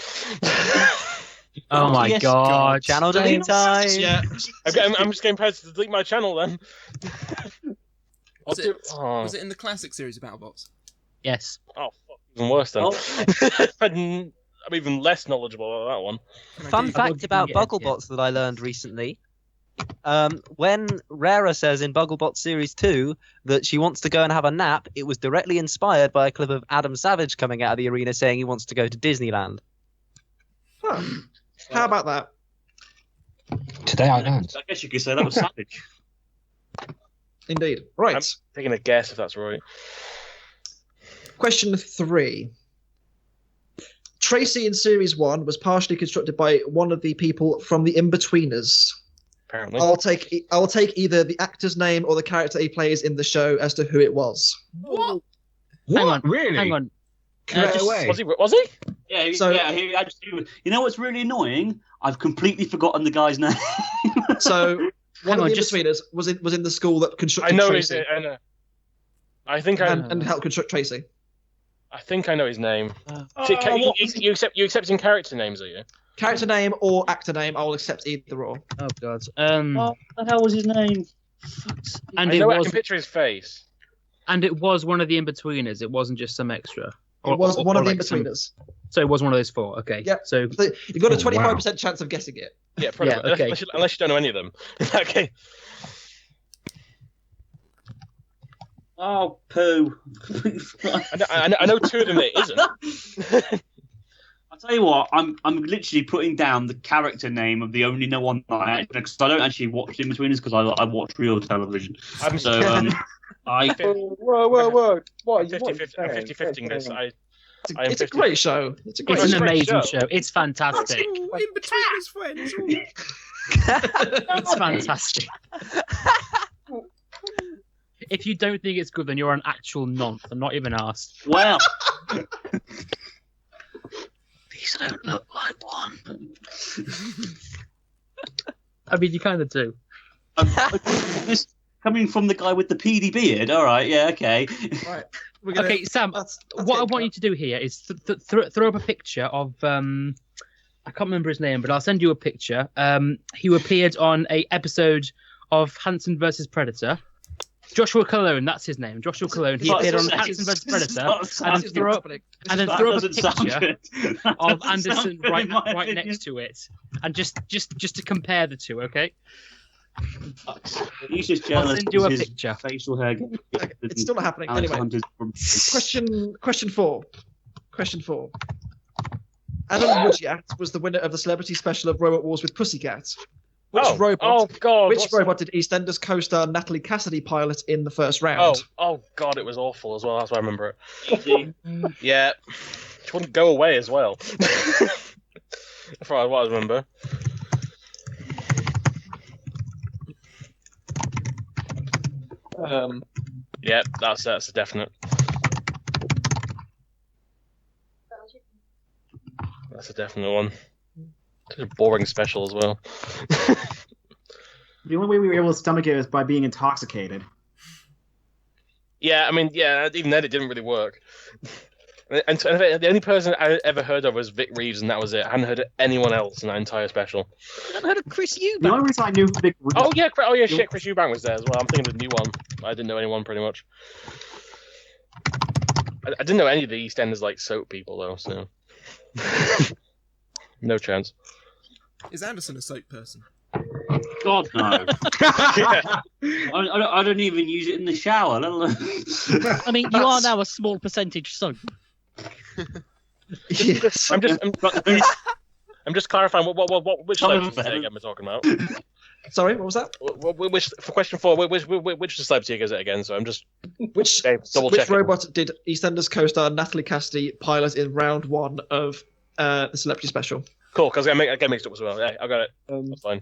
Oh my Yes, god. Channel delete time. Yeah. I'm just getting prepared to delete my channel then. Was it in the classic series of BattleBots? Yes. Oh, fuck, even worse then. Oh. I'm even less knowledgeable about that one. Fun fact about BUGGLEBOTS that I learned recently. When Rara says in BUGGLEBOTS Series 2 that she wants to go and have a nap, it was directly inspired by a clip of Adam Savage coming out of the arena saying he wants to go to Disneyland. Huh. How about that? Today I learned. I guess you could say that was savage. Indeed. Right. I'm taking a guess if that's right. Question 3. Tracy in Series 1 was partially constructed by one of the people from the In-Betweeners. Apparently. I'll take either the actor's name or the character he plays in the show as to who it was. What? Hang on. Really? Hang on. Straight away. Was he? Yeah, So- you know what's really annoying? I've completely forgotten the guy's name. So one Hang of on, the just- In-Betweeners was in the school that I constructed know Tracy I know. I think I and helped construct Tracy. I think I know his name. You accepting character names, are you? Character name or actor name, I will accept either or. Oh god. What the hell was his name? And I it know I was can picture his face. and it was one of the in-betweeners. It wasn't just some extra. It was one of the like some- In-Betweeners. So it was one of those 4. Okay. Yeah. So So you've got a Oh, wow. 25% chance of guessing it. Yeah, probably. Yeah, okay. Unless you don't know any of them. Okay. Oh, poo. I know 2 of them that it isn't. I'll tell you what, I'm literally putting down the character name of the only one that I actually, because I don't actually watch In-Betweeners because I watch real television. So, I... Whoa. What? I'm 50-50 this. It's a great show. It's a great it's an show. amazing show. It's fantastic. Oh, In between his friends. It's fantastic. If you don't think it's good, then you're an actual nonce. I'm not even asked. Well, These don't look like one. I mean, you kind of do. this coming from the guy with the PD beard. All right, yeah, okay. Right. Okay, Sam. What I want you to do here is throw up a picture of I can't remember his name, but I'll send you a picture. He appeared on a episode of Hanson versus Predator. Joshua Cologne, that's his name. Joshua Cologne. He appeared on Hanson vs Predator, and then throw up a picture of Anderson right next to it, and just to compare the two, okay? He's just I'll jealous. send you a because his picture. Facial hair. It's still not happening. Alex Anyway, Hunter's from- question 4. Question 4. Adam Woodyatt was the winner of the celebrity special of Robot Wars with Pussycat. Which robot? Oh God! Which robot did EastEnders co-star Natalie Cassidy pilot in the first round? Oh God! It was awful as well. That's why I remember it. Yeah, she wouldn't go away as well. That's what I remember. Yeah, that's a definite. That's a definite one. It's a boring special as well. The only way we were able to stomach it is by being intoxicated. Yeah, I mean, even then it didn't really work. And the only person I ever heard of was Vic Reeves, and that was it. I hadn't heard of anyone else in that entire special. I hadn't heard of Chris Eubank. The only reason I knew Vic Reeves... Oh yeah, shit, Chris Eubank was there as well. I'm thinking of the new one. I didn't know anyone pretty much. I didn't know any of the EastEnders like soap people though, so no chance. Is Anderson a soap person? God no. I don't even use it in the shower, let alone. I mean, you are now a small percentage soap. Yes. I'm just clarifying which celebrity again we're talking about. Sorry, what was that? Which for question 4? Which celebrity is it again? So I'm just which robot did EastEnders co-star Natalie Cassidy pilot in round 1 of the celebrity special? Cool, because I get mixed up as well. Yeah, I got it. That's fine.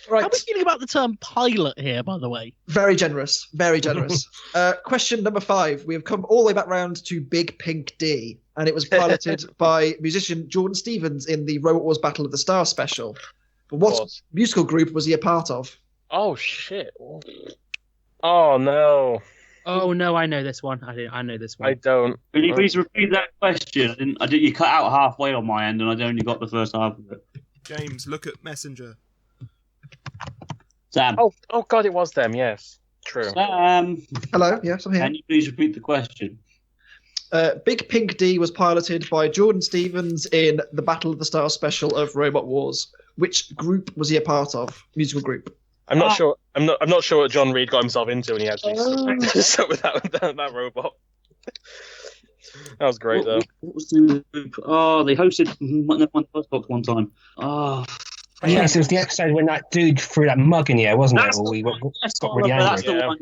Right. How are we feeling about the term pilot here, by the way? Very generous. Very generous. Question number 5. We have come all the way back round to Big Pink D, and it was piloted by musician Jordan Stevens in the Robot Wars Battle of the Stars special. But what musical group was he a part of? Oh, shit. Oh, no. Oh, no, I know this one. I know this one. I don't. Can you please repeat that question? You cut out halfway on my end, and I only got the first half of it. James, look at Messenger. Sam. Oh God, it was them. Yes, true. Sam. Hello. Yes, I'm here. Can you please repeat the question? Big Pink D was piloted by Jordan Stevens in the Battle of the Stars special of Robot Wars. Which group was he a part of? Musical group. I'm not sure. I'm not sure what John Reed got himself into when he had to stuck with that robot. That was great though. What was the group? Oh, they hosted Xbox one time. Oh. Yes, it was the episode when that dude threw that mug in the air, wasn't it? Or we got really angry. That's the one.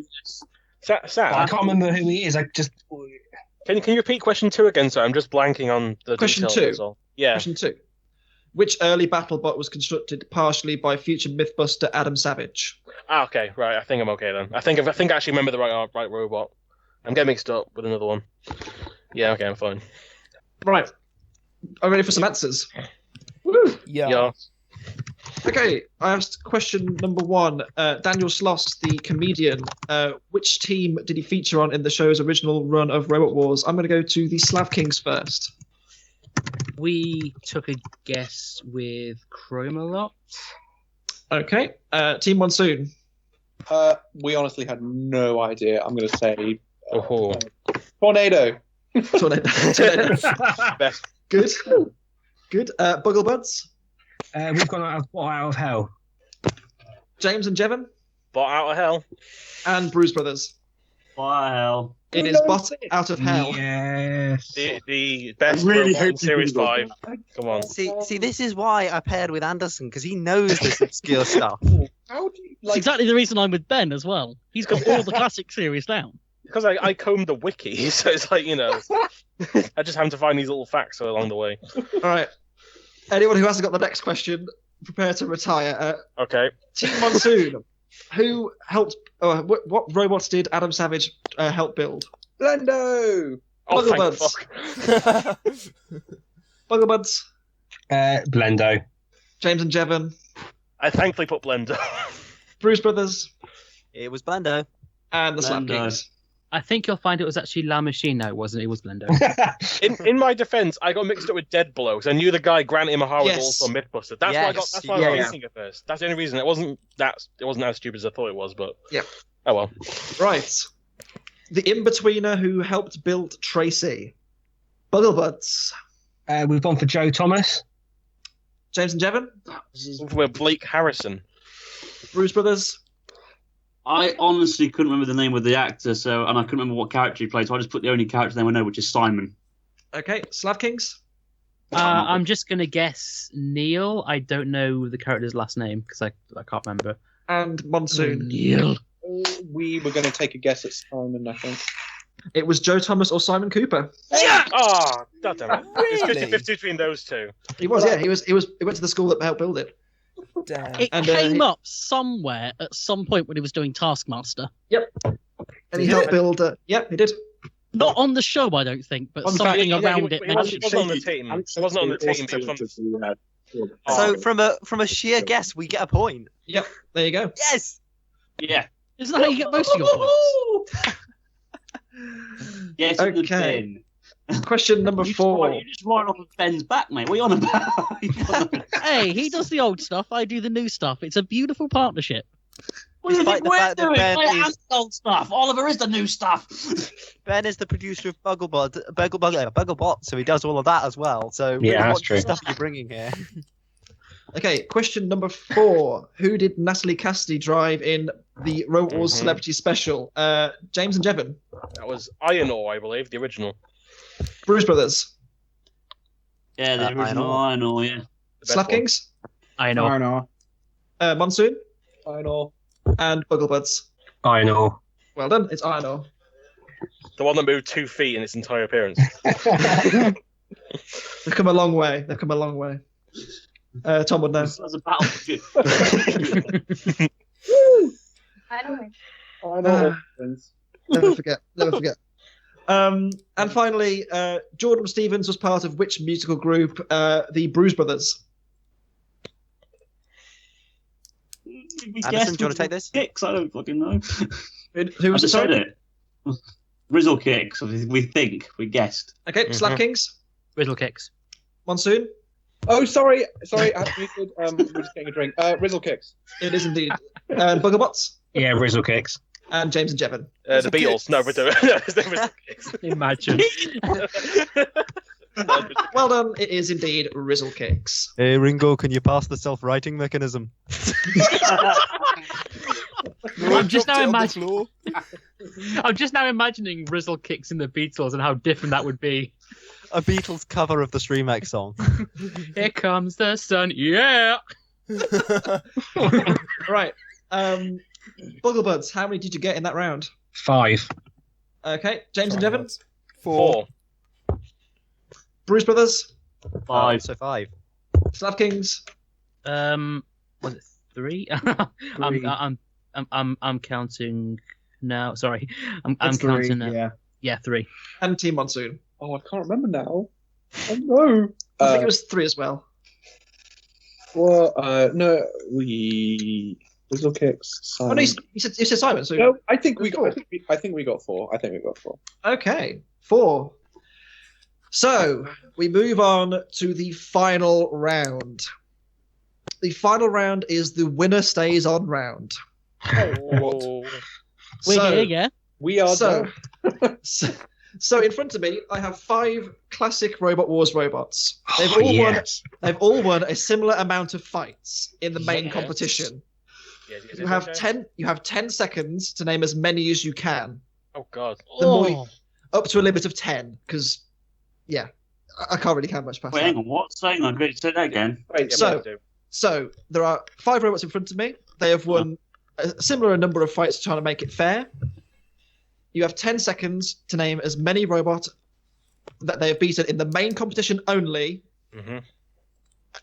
Sam, I can't remember who he is. I just can you repeat question 2 again? So I'm just blanking on the question details. 2. Yeah. Question 2. Which early BattleBot was constructed partially by future Mythbuster Adam Savage? Okay, right. I think I'm okay then. I think I actually remember the right robot. I'm getting mixed up with another one. Yeah, okay, I'm fine. Right. I'm ready for some answers. Woo! Yeah. Okay, I asked question number 1. Daniel Sloss, the comedian, which team did he feature on in the show's original run of Robot Wars? I'm going to go to the Slav Kings first. We took a guess with Chromalot. Okay, Team Monsoon. We honestly had no idea. I'm going to say Tornado. Tornado. Best. Good. BUGGLEBUDS. We've gone out of hell. James and Jevan. Bot out of hell. And Bruise Brothers. Bot hell. It is Bot out of hell. Yes. The best really robot in Series 5. Come on. See, this is why I paired with Anderson, because he knows this obscure stuff. How do you It's exactly the reason I'm with Ben as well. He's got all the classic series down. Because I combed the wiki, so it's like, I just have to find these little facts along the way. All right. Anyone who hasn't got the next question, prepare to retire. Okay. Team Monsoon. Who helped? What robots did Adam Savage help build? Blendo. BuggleBuds. BuggleBuds. Blendo. James and Jevan. I thankfully put Blender. Bruise Brothers. It was Blendo. And the Slap Kings. I think you'll find it was actually La Machine. No, it wasn't. It was Blendo. in my defense, I got mixed up with Dead Blow because I knew the guy Grant Imahara was also Mythbuster. That's why I got. That's why I was thinking at first. That's the only reason. It wasn't as stupid as I thought it was, but yeah. Oh well. Right. The in-betweener who helped build Tracy. BuggleBuds. We've gone for Joe Thomas. James and Jevan. We're Blake Harrison. Bruise Brothers. I honestly couldn't remember the name of the actor, and I couldn't remember what character he played, so I just put the only character name I know, which is Simon. Okay, Slav Kings. I'm just gonna guess Neil. I don't know the character's last name because I can't remember. And Monsoon. Neil. We were going to take a guess at Simon, I think. It was Joe Thomas or Simon Cooper. Yeah! Oh, God damn it. Really? It's 50-50 between those two. He was, yeah. He went to the school that helped build it. Damn. It came up somewhere at some point when he was doing Taskmaster. Yep. And he helped build. Yep, he did. Not on the show, I don't think, but something around it. He wasn't on the team. He wasn't on the team. He was on... So from a sheer guess, we get a point. Yep. There you go. Yes. Yeah. Isn't that how you get most of your points? Yes, okay. Question number 4. You just ride off of Ben's back, mate. What are you on about? Hey, he does the old stuff, I do the new stuff. It's a beautiful partnership. What do you think we're doing? Ben I am is- the old stuff. Oliver is the new stuff. Ben is the producer of BUGGLEBUDS, so he does all of that as well. So Yeah, that's what true. stuff are you bringing here? Okay, question number 4. Who did Natalie Cassidy drive in the Robot Wars Celebrity Special? James and Jevan. That was Iron Ore, I believe, the original. Bruce Brothers. Yeah, the original Iron Ore, yeah. Slap Kings. Iron Ore. Monsoon. Iron Ore. And BUGGLEBUDS. Iron Ore. Well done, it's Iron Ore. The one that moved 2 feet in its entire appearance. They've come a long way. They've come a long way. Tom would know. As a battleship. I don't know. I know. Never forget. Never forget. And finally, Jordan Stevens was part of which musical group? The Bruise Brothers. Anderson, do you want to take this? Kicks, I don't fucking know. Who was it? said Sorry? it. Rizzle Kicks, we think, we guessed. Okay, Slap Kings. Rizzle Kicks. Monsoon. Oh, sorry. I have muted. We're just getting a drink. Rizzle Kicks. It is indeed. And BUGGLEBUDS. Yeah, Rizzle Kicks. And James and Jevan. The Beatles. No, we're doing it. Imagine. Well done. It is indeed Rizzle Kicks. Hey, Ringo, can you pass the self-writing mechanism? I'm just now imagining Rizzle Kicks in the Beatles and how different that would be. A Beatles cover of the Streamax song. Here comes the sun. Yeah. Right. BUGGLEBUDS, how many did you get in that round? 5. Okay, James and Jevan. 4. Bruce Brothers. 5. So 5. Slav Kings. Was it 3? I'm counting now. Sorry, I'm counting now. Yeah, 3. And Team Monsoon. Oh, I can't remember now. Oh no. I think it was 3 as well. Well, no, Rizzle Kicks. Simon. Oh no, you said Simon. So no, I think we got 4. Okay, 4. So we move on to the final round. The final round is the winner stays on round. Oh. We're here, yeah. We are so, so in front of me, I have 5 classic Robot Wars robots. They've all won a similar amount of fights in the main competition. You have 10 seconds to name as many as you can. Oh God. Up to a limit of 10, because I can't really count much past Wait, that. hang on, what? Say that again. Right, so there are 5 robots in front of me. They have won a similar number of fights trying to make it fair. You have 10 seconds to name as many robots that they have beaten in the main competition only.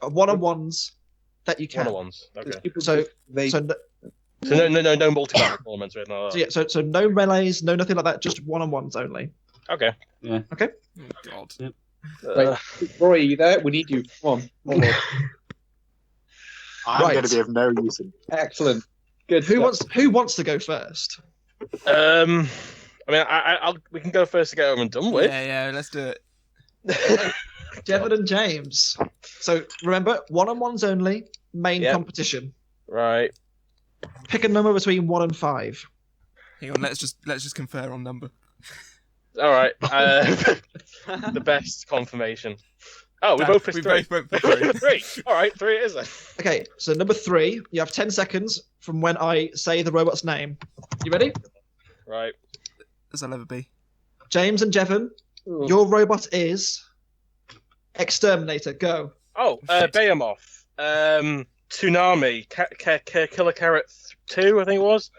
One-on-ones that you can. One-on-ones. Okay. So no multi-battle tournaments or anything like that. So no relays, no nothing like that. Just one-on-ones only. Okay. Yeah. Okay. Oh, God. Yep. Wait, Rory, are you there? We need you. Come on. I'm going to be of no use. Excellent. Good. Who wants to go first? I mean, we can go first to get over and done with. Yeah, let's do it. Jevan and James. So remember, one-on-ones only, main competition. Right. Pick a number between 1 and 5. Hang on, let's just confer on number. All right. The best confirmation. Oh, we both picked 3. Both picked 3. All right, 3 it is then. Okay, so number 3, you have 10 seconds from when I say the robot's name. You ready? Right. As I'll ever be. James and Jevan, your robot is Exterminator, go. Oh, Behemoth, Tsunami, Killer Carrot 2, I think it was.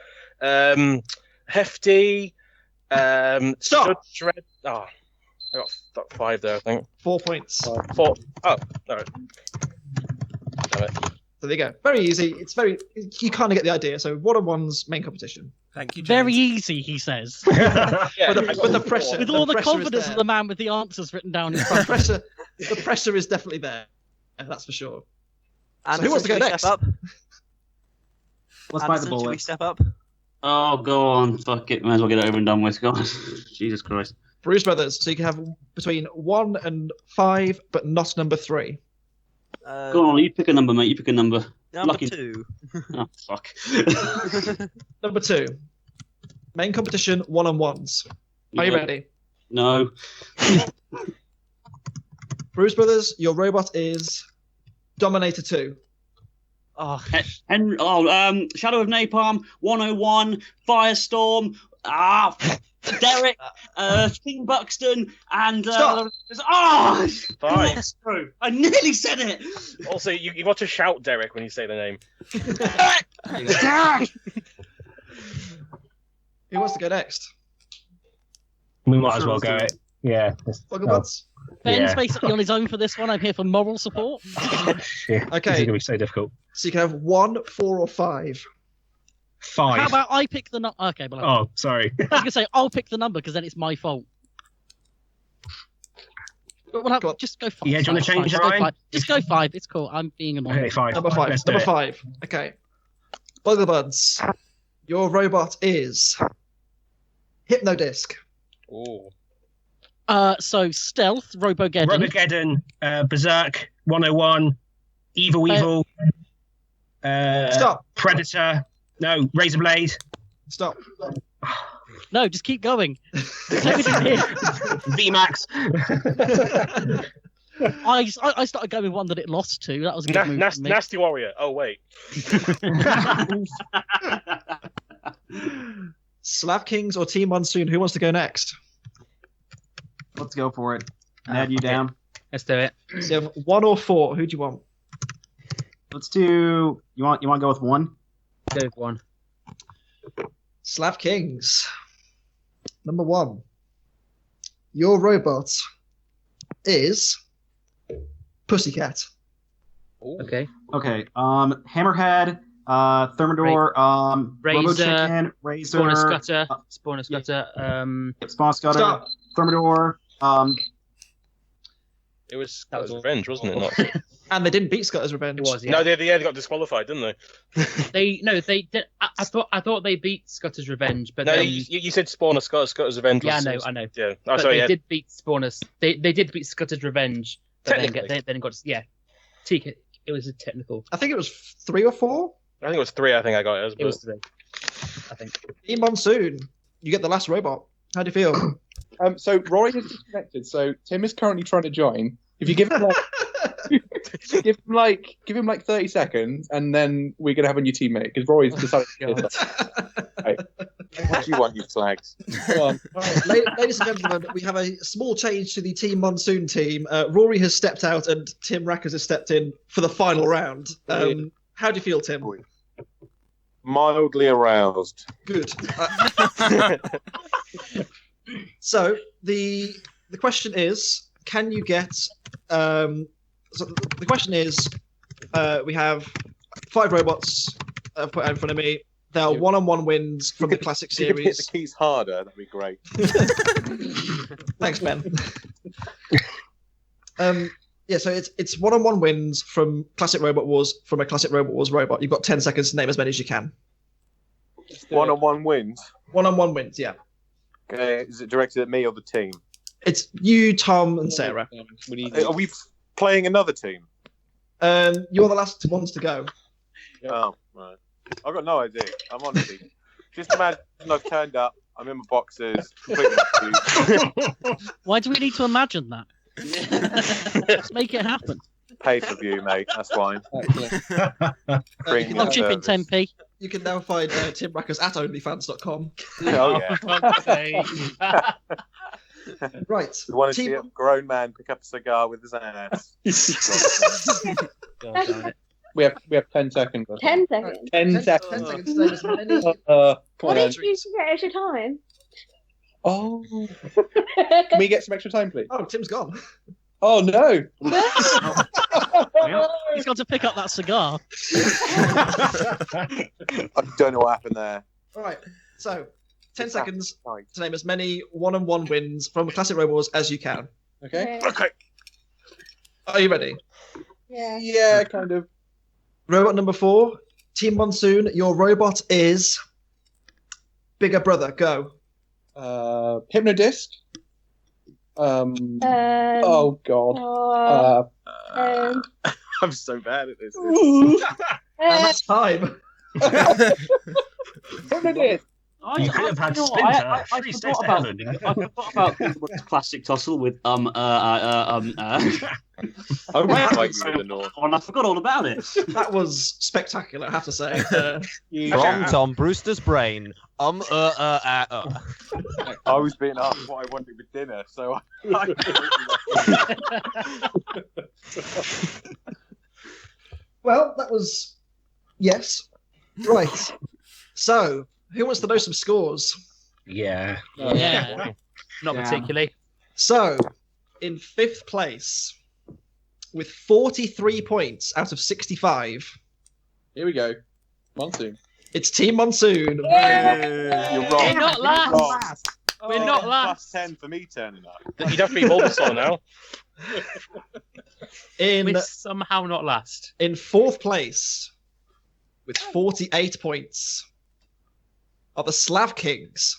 Hefty, Stop! Dread. Oh, I got 5 there, I think. 4 points. 4. Oh, no. Damn it. So there you go. Very easy. It's very. You kind of get the idea. So 1-on-1's main competition. Thank you, James. Very easy, he says. Yeah, With the pressure. With all the confidence of the man with the answers written down in front of him. The pressure is definitely there. That's for sure. And So who wants to go next? Step up? Let's bite the Anderson, should we bullet. step up? Oh, go on. Fuck it. Might as well get it over and done with. Go on. Jesus Christ. Bruce Brothers. So you can have between 1 and 5, but not number 3. Go on, you pick a number, mate. You pick a number. Number Lucky. 2. Oh, fuck. Number 2. Main competition 1-on-1s. Are you Yeah. ready? No. Bruce Brothers, your robot is Dominator 2. Oh, Shadow of Napalm, 101, Firestorm, Derek, King Buxton, and Stop. 5. I nearly said it. Also, you've got to shout Derek when you say the name. Derek. Who wants to go next? We might as well go it. Yeah. BUGGLEBUDS? Ben's Yeah. basically on his own for this one. I'm here for moral support. Shit. Okay. This is gonna be so difficult. So you can have 1, 4, or 5. 5. How about I pick the number? Okay, well, Oh, sorry. I was going to say, I'll pick the number because then it's my fault. But just go 5. Yeah, do you want to change Just it, go Ryan? 5. Just go 5. It's cool. I'm being annoying. Okay, 5. Number 5. Let's do Number it. 5. Okay. BUGGLEBUDS, your robot is Hypnodisc. Ooh. So Stealth, Robogeddon. Robogeddon, Berserk, 101, Evil Weevil, Stop. Predator, no, Razorblade. Stop. No, just keep going. There's everything here. VMAX. I started going with one that it lost to. That was a good move from me. Nasty Warrior. Oh, wait. SLAV Kings or Team Monsoon? Who wants to go next? Let's go for it. Ned, you down? Let's do it. So you have 1 or 4. Who do you want? Let's do. You want to go with 1? Go with 1. SLAV Kings. Number 1. Your robot is Pussycat. Okay. Okay. Hammerhead, Thermidor, Robo Chicken, Razor, Spawner Scutter. Spawner Scutter. Spawn Scutter, Stop. Thermidor. It was Revenge, wasn't it? Not. And they didn't beat Scotter's Revenge. It was, yeah. No, they got disqualified, didn't they? They did. I thought they beat Scotter's Revenge, but No, then, you said Spawner Scotter's Revenge. yeah, Was, I know. Yeah. Oh, But sorry. they Yeah. did beat Spawner's. They did beat Scotter's Revenge. But Technically. then got TK. It was a technical. I think it was 3 or 4. I think it was 3. I think I got it. It was 3. I think. Team Monsoon, you get the last robot. How do you feel? So Rory has disconnected. So Tim is currently trying to join. If you give him give him like 30 seconds, and then we're gonna have a new teammate because Rory's decided to get What do you want, you flags? Go on. Ladies and gentlemen, we have a small change to the Team Monsoon team. Rory has stepped out and Tim Rackers has stepped in for the final round. How do you feel, Tim? Mildly aroused. Good. So the question is, can you get? So the question is, we have 5 robots put out in front of me. They are 1-on-1 wins from the classic If you could hit series. the keys harder, that'd be great. Thanks, Ben. Yeah, so it's 1-on-1 wins from Classic Robot Wars from a Classic Robot Wars robot. You've got 10 seconds to name as many as you can. 1-on-1 wins. 1-on-1 wins, yeah. Okay, is it directed at me or the team? It's you, Tom, and Sarah. Are we playing another team? You're the last ones to go. Oh, right. I've got no idea. I'm honestly. Just imagine I've turned up, I'm in my boxers, completely confused. Why do we need to imagine that? Let's make it happen. Pay-per-view, mate, that's fine. I'll chip in 10p. You can now find Tim Rackers at onlyfans.com. Oh, yeah. Right. We want to see a grown man pick up a cigar with his ass. We have 10 seconds. 10 seconds. 10 seconds. 10 seconds. There is many. What did you get extra time? Oh. Can we get some extra time, please? Oh, Tim's gone. Oh, no. He's got to pick up that cigar. I don't know what happened there. All right. So, 10 seconds to name as many one-on-one wins from Classic Robots as you can. Okay. Okay. Are you ready? Yeah. Yeah, kind of. Robot number 4, Team Monsoon. Your robot is Bigger Brother. Go. Hypnodisc. Oh God. I'm so bad at this. And that's time. Hypnodisc. You could have had I Splinter. forgot about the classic tussle with I went like you in the north. and I forgot all about it. That was spectacular, I have to say. From Tom Brewster's brain. I was being asked what I wanted with dinner, so Well, that was yes. Right. So, who wants to know some scores? Yeah. Yeah. Not particularly. So, in 5th place, with 43 points out of 65, Here we go. Monsoon. it's Team Monsoon. you're wrong. We're not last. We're not last. Plus 10 for me turning up. You'd have to be Bulbasaur now. We're somehow not last. In 4th place, with 48 points, are the SLAV Kings.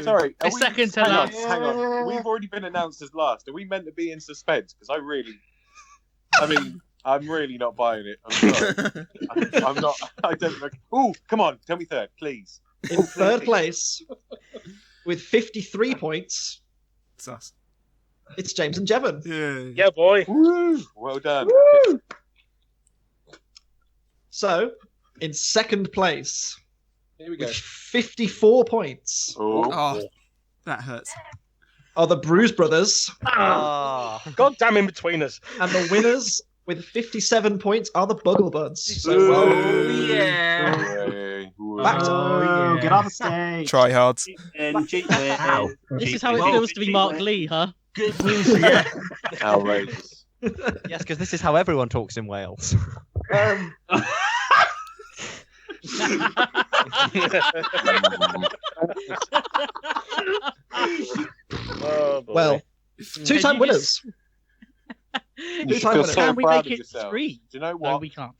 Sorry, A second to last. Hang on. We've already been announced as last. Are we meant to be in suspense? Because I'm really not buying it. I'm sorry. I'm not. I don't know. Ooh, come on, tell me third, please. In 3rd place, with 53 points, It's us. it's James and Jevan. Yeah. Yeah, boy. Woo! Well done. Woo! So, in 2nd place, Here we go. with 54 points, Oh, that hurts. are the Bruise Brothers. God damn in between us. And the winners with 57 points are the BUGGLEBUDS. So back to Get off the stage. Try hards. This is how it feels to be Mark Lee, huh? Good news, yeah. Outrageous. Yes, because this is how everyone talks in Wales. Oh, boy. well, 2-time winners. You should 2-time feel winners. so Can we proud make of it yourselves. 3? Do you know No, what? we can't.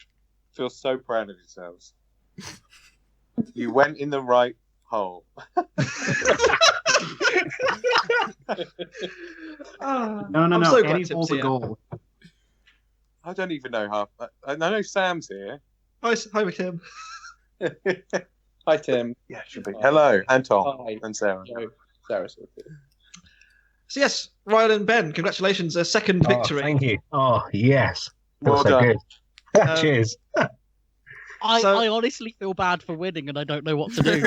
Feel so proud of yourselves. You went in the right hole. No, I'm so glad Any Tim's hole's a here. goal. I don't even know half. I know Sam's here. Hi, Tim. Hi, Tim. Yeah, should be. Hello, and Tom, Hi. and Sarah. No, Sarah's with you. So yes, Ryan and Ben, congratulations, a second victory. Thank you. Oh, yes. Well Feels so done. good. Cheers. I honestly feel bad for winning and I don't know what to do.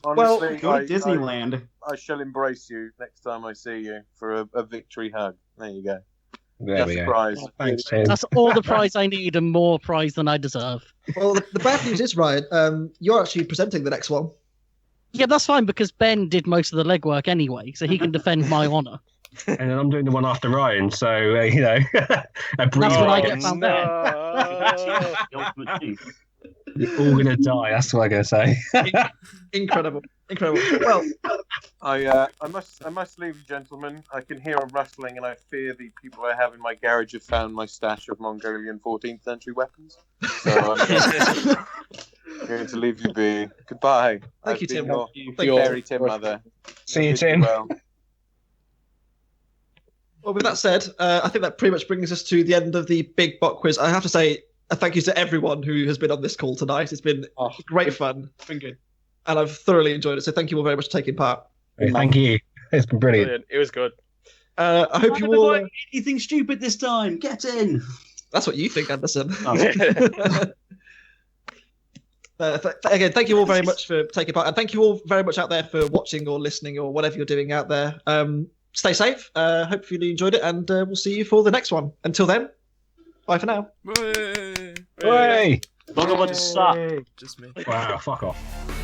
Honestly, Go to Disneyland. I shall embrace you next time I see you for a victory hug. There you go. There Just we a go. prize. Thanks, Tim. That's all the prize I need and more prize than I deserve. Well, the bad news is, Ryan, you're actually presenting the next one. Yeah, that's fine because Ben did most of the legwork anyway, so he can defend my honour. And then I'm doing the one after Ryan, so, a That's when I get found out. You're all going to die, that's what I'm going to say. Incredible. Well, I must leave you, gentlemen. I can hear a rustling, and I fear the people I have in my garage have found my stash of Mongolian 14th century weapons. So I'm going to leave you be. Goodbye. Thank you, Tim. Your Thank you. fairy Tim mother. See you, Tim. Well. Well, with that said, I think that pretty much brings us to the end of the Big Bot Quiz. I have to say a thank you to everyone who has been on this call tonight. It's been great fun. It's been good. And I've thoroughly enjoyed it. So thank you all very much for taking part. Thank you. It's been brilliant. It was good. I hope you all... anything stupid this time. Get in. That's what you think, Anderson. Again, thank you all very much for taking part, and thank you all very much out there for watching or listening or whatever you're doing out there. Stay safe. Hopefully you enjoyed it, and we'll see you for the next one. Until then, bye for now. Hey! BUGGLEBUDS suck. Just me. Wow, fuck off.